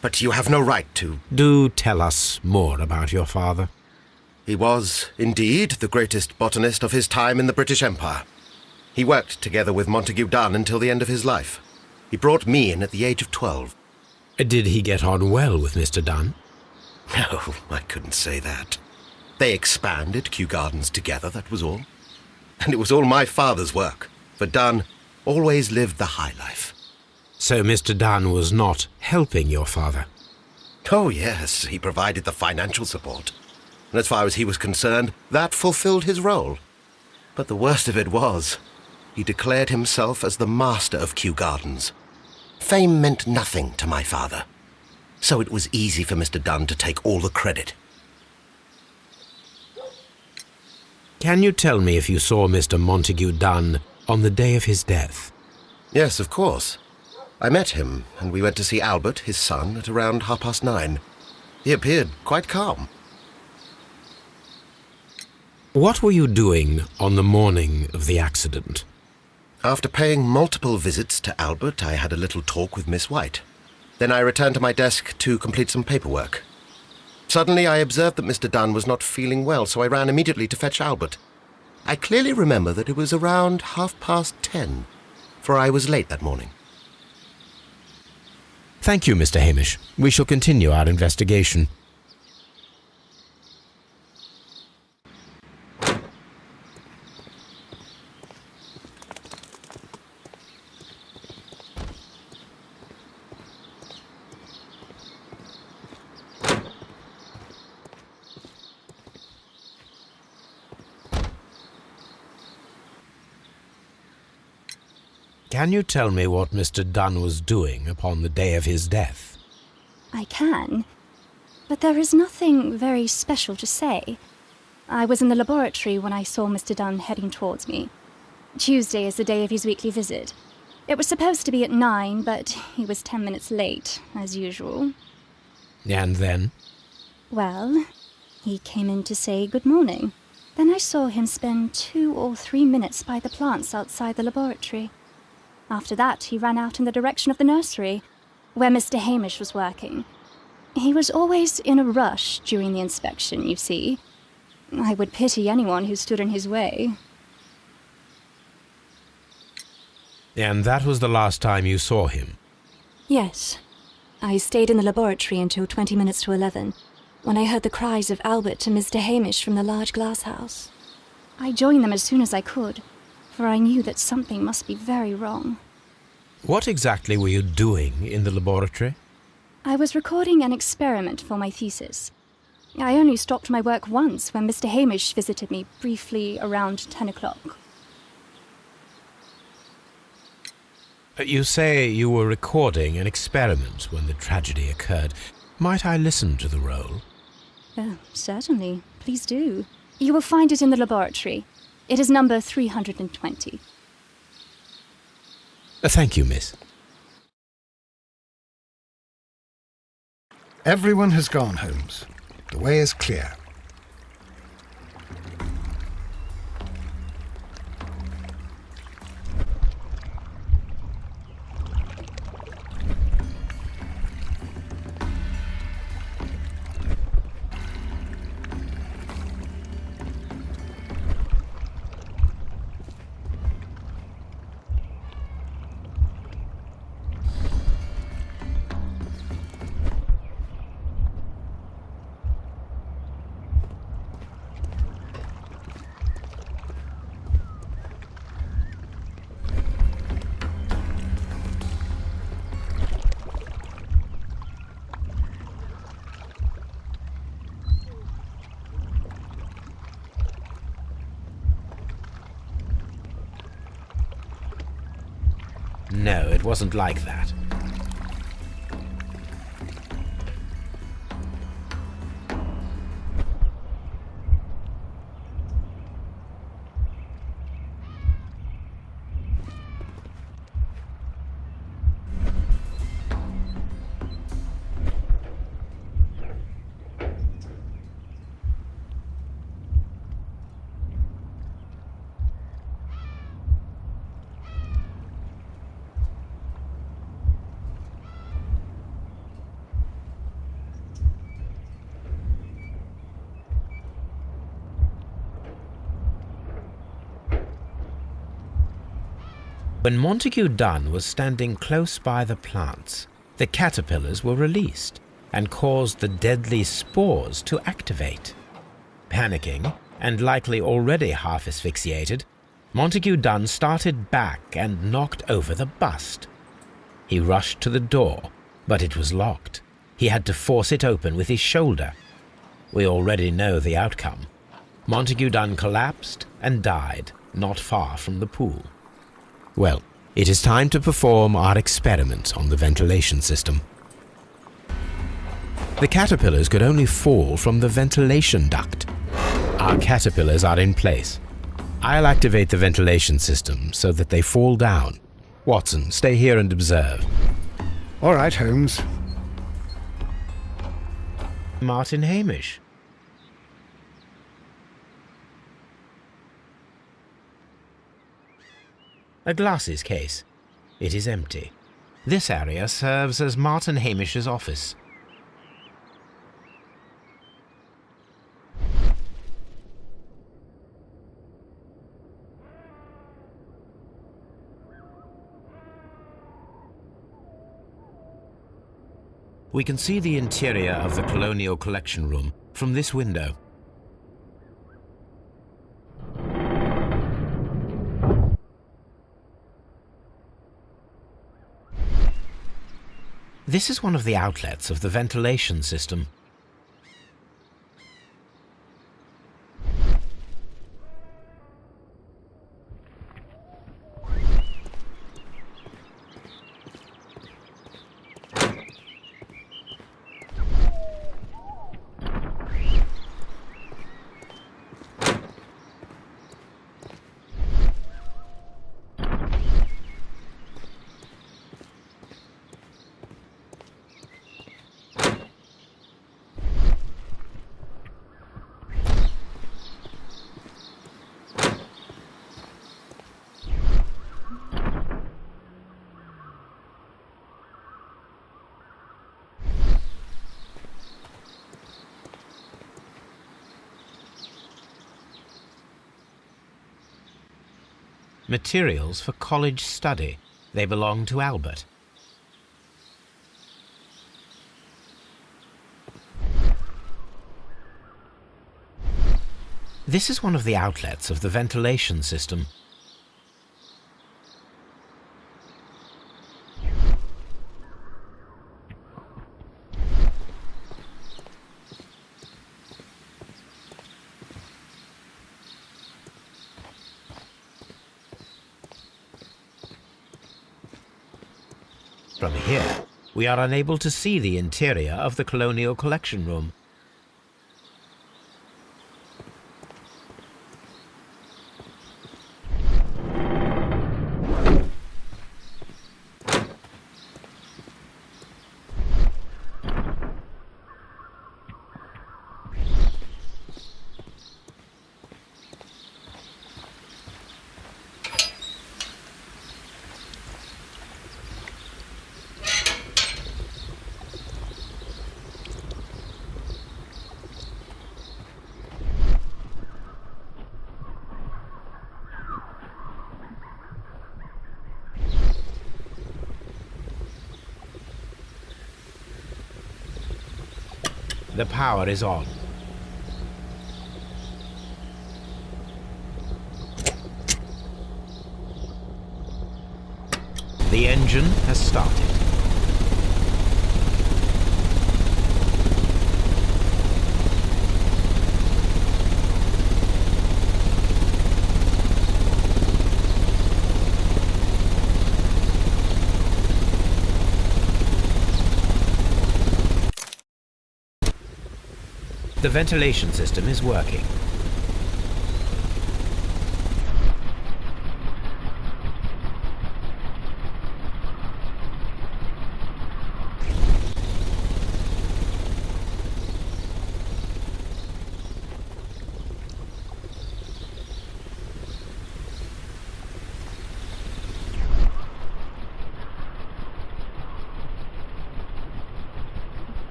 But you have no right to. Do tell us more about your father. He was, indeed, the greatest botanist of his time in the British Empire. He worked together with Montague Dunn until the end of his life. He brought me in at the age of 12. Did he get on well with Mr. Dunn? No, I couldn't say that. They expanded Kew Gardens together, that was all. And it was all my father's work, for Dunn always lived the high life. So Mr. Dunn was not helping your father? Oh, yes, he provided the financial support. And as far as he was concerned, that fulfilled his role. But the worst of it was, he declared himself as the master of Kew Gardens. Fame meant nothing to my father, so it was easy for Mr. Dunn to take all the credit. Can you tell me if you saw Mr. Montague Dunn on the day of his death? Yes, of course. I met him, and we went to see Albert, his son, at around 9:30. He appeared quite calm. What were you doing on the morning of the accident? After paying multiple visits to Albert, I had a little talk with Miss White. Then I returned to my desk to complete some paperwork. Suddenly I observed that Mr. Dunn was not feeling well, so I ran immediately to fetch Albert. I clearly remember that it was around 10:30, for I was late that morning. Thank you, Mr. Hamish. We shall continue our investigation. Can you tell me what Mr. Dunn was doing upon the day of his death? I can, but there is nothing very special to say. I was in the laboratory when I saw Mr. Dunn heading towards me. Tuesday is the day of his weekly visit. It was supposed to be at 9, but he was 10 minutes late, as usual. And then? Well, he came in to say good morning. Then I saw him spend 2 or 3 minutes by the plants outside the laboratory. After that, he ran out in the direction of the nursery, where Mr. Hamish was working. He was always in a rush during the inspection, you see. I would pity anyone who stood in his way. And that was the last time you saw him? Yes. I stayed in the laboratory until 20 minutes to 11, when I heard the cries of Albert and Mr. Hamish from the large glass house. I joined them as soon as I could, for I knew that something must be very wrong. What exactly were you doing in the laboratory? I was recording an experiment for my thesis. I only stopped my work once when Mr. Hamish visited me briefly around 10 o'clock. You say you were recording an experiment when the tragedy occurred. Might I listen to the roll? Certainly. Please do. You will find it in the laboratory. It is number 320. Thank you, miss. Everyone has gone, Holmes. The way is clear. No, it wasn't like that. When Montague Dunn was standing close by the plants, the caterpillars were released and caused the deadly spores to activate. Panicking, and likely already half asphyxiated, Montague Dunn started back and knocked over the bust. He rushed to the door, but it was locked. He had to force it open with his shoulder. We already know the outcome. Montague Dunn collapsed and died not far from the pool. Well, it is time to perform our experiment on the ventilation system. The caterpillars could only fall from the ventilation duct. Our caterpillars are in place. I'll activate the ventilation system so that they fall down. Watson, stay here and observe. All right, Holmes. Martin Hamish. A glasses case. It is empty. This area serves as Martin Hamish's office. We can see the interior of the Colonial Collection Room from this window. This is one of the outlets of the ventilation system. Materials for college study. They belong to Albert. This is one of the outlets of the ventilation system. From here, we are unable to see the interior of the Colonial Collection Room. The power is on. The engine has started. The ventilation system is working.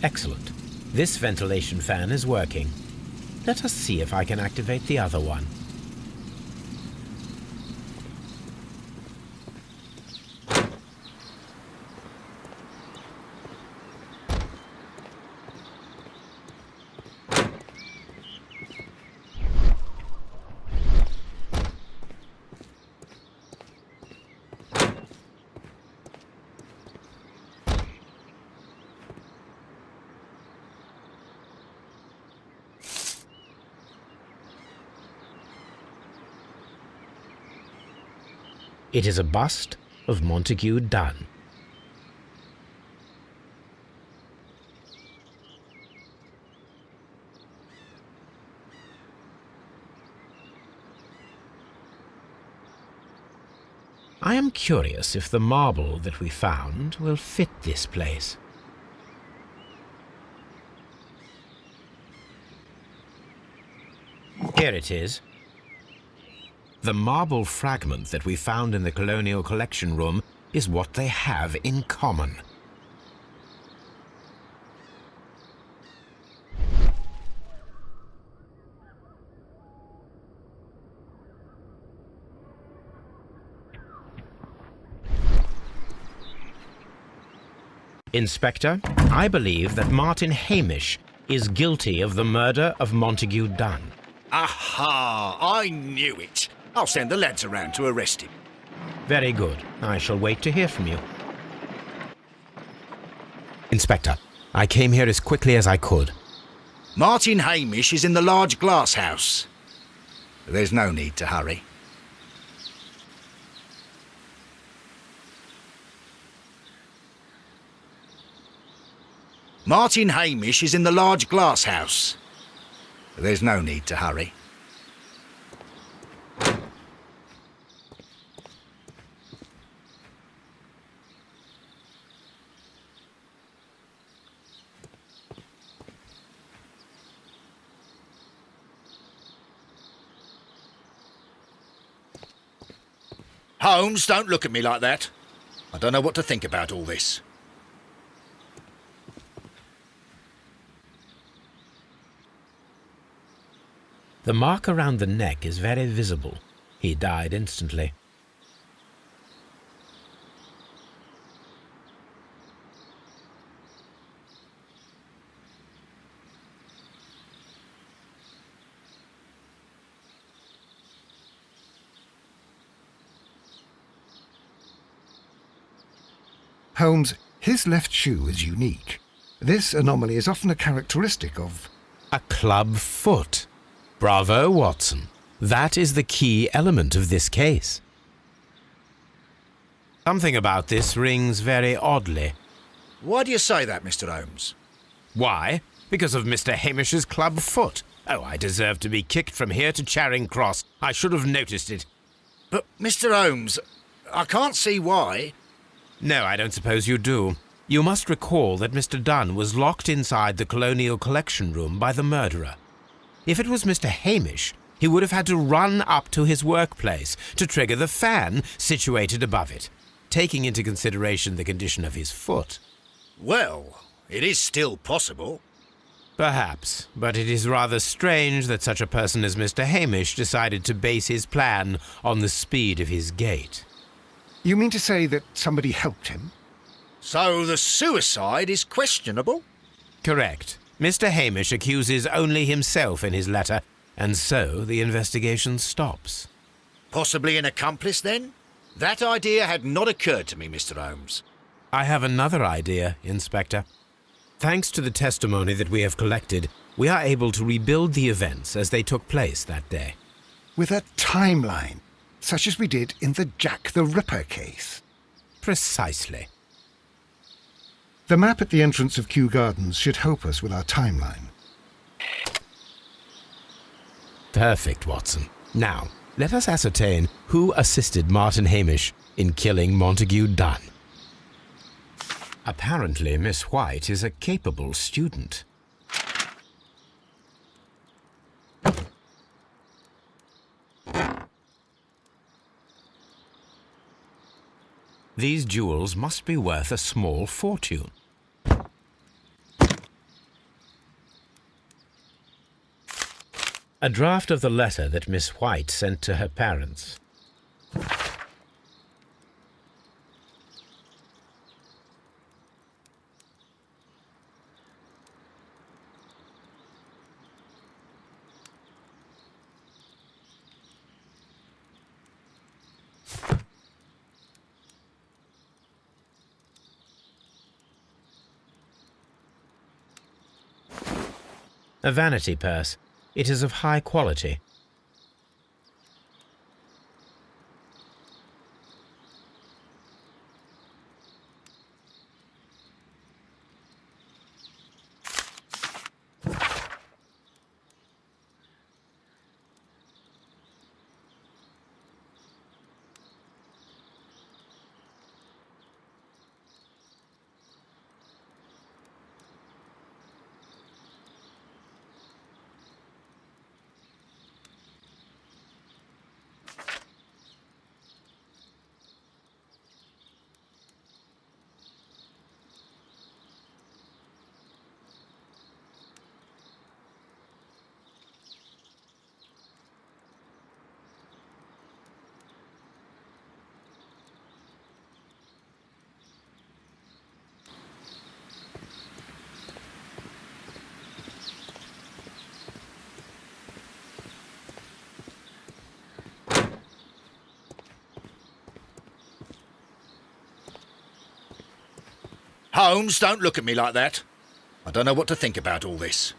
Excellent. This ventilation fan is working. Let us see if I can activate the other one. It is a bust of Montague Dunn. I am curious if the marble that we found will fit this place. Here it is. The marble fragment that we found in the Colonial Collection Room is what they have in common. Inspector, I believe that Martin Hamish is guilty of the murder of Montague Dunn. Aha! I knew it. I'll send the lads around to arrest him. Very good. I shall wait to hear from you. Inspector, I came here as quickly as I could. Martin Hamish is in the large glass house. There's no need to hurry. Martin Hamish is in the large glass house. There's no need to hurry. Holmes, don't look at me like that. I don't know what to think about all this. The mark around the neck is very visible. He died instantly. Holmes, his left shoe is unique. This anomaly is often a characteristic of... A club foot. Bravo, Watson. That is the key element of this case. Something about this rings very oddly. Why do you say that, Mr. Holmes? Why? Because of Mr. Hamish's club foot. Oh, I deserve to be kicked from here to Charing Cross. I should have noticed it. But, Mr. Holmes, I can't see why. No, I don't suppose you do. You must recall that Mr. Dunn was locked inside the Colonial Collection Room by the murderer. If it was Mr. Hamish, he would have had to run up to his workplace to trigger the fan situated above it, taking into consideration the condition of his foot. Well, it is still possible. Perhaps, but it is rather strange that such a person as Mr. Hamish decided to base his plan on the speed of his gait. You mean to say that somebody helped him? So the suicide is questionable? Correct. Mr. Hamish accuses only himself in his letter, and so the investigation stops. Possibly an accomplice, then? That idea had not occurred to me, Mr. Holmes. I have another idea, Inspector. Thanks to the testimony that we have collected, we are able to rebuild the events as they took place that day. With a timeline, such as we did in the Jack the Ripper case. Precisely. The map at the entrance of Kew Gardens should help us with our timeline. Perfect, Watson. Now, let us ascertain who assisted Martin Hamish in killing Montague Dunn. Apparently, Miss White is a capable student. These jewels must be worth a small fortune. A draft of the letter that Miss White sent to her parents. A vanity purse. It is of high quality. Holmes, don't look at me like that. I don't know what to think about all this.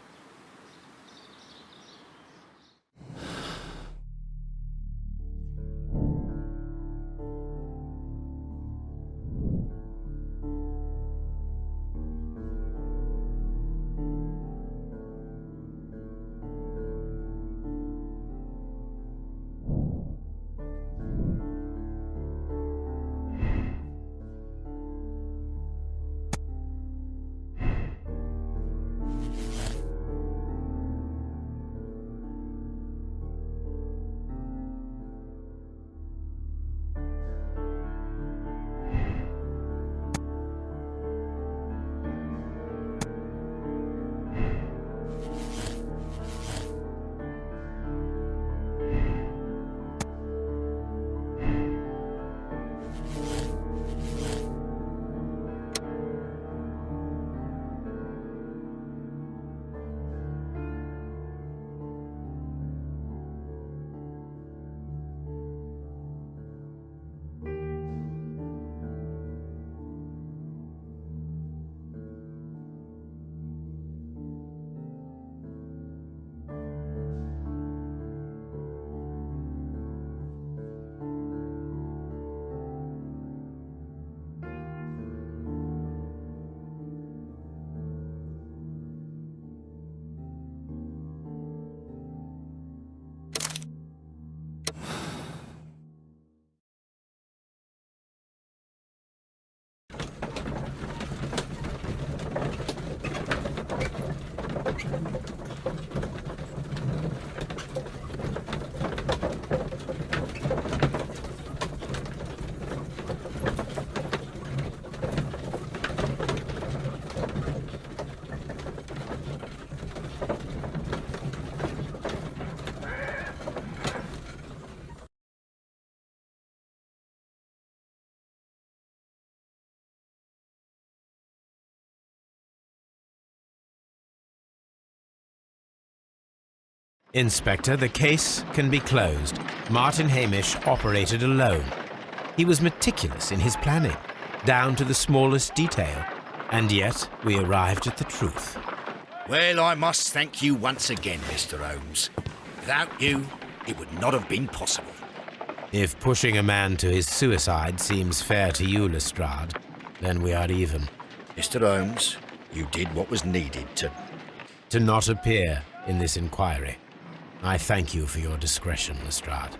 Inspector, the case can be closed. Martin Hamish operated alone. He was meticulous in his planning, down to the smallest detail, and yet we arrived at the truth. Well, I must thank you once again, Mr. Holmes. Without you, it would not have been possible. If pushing a man to his suicide seems fair to you, Lestrade, then we are even. Mr. Holmes, you did what was needed to not appear in this inquiry. I thank you for your discretion, Lestrade.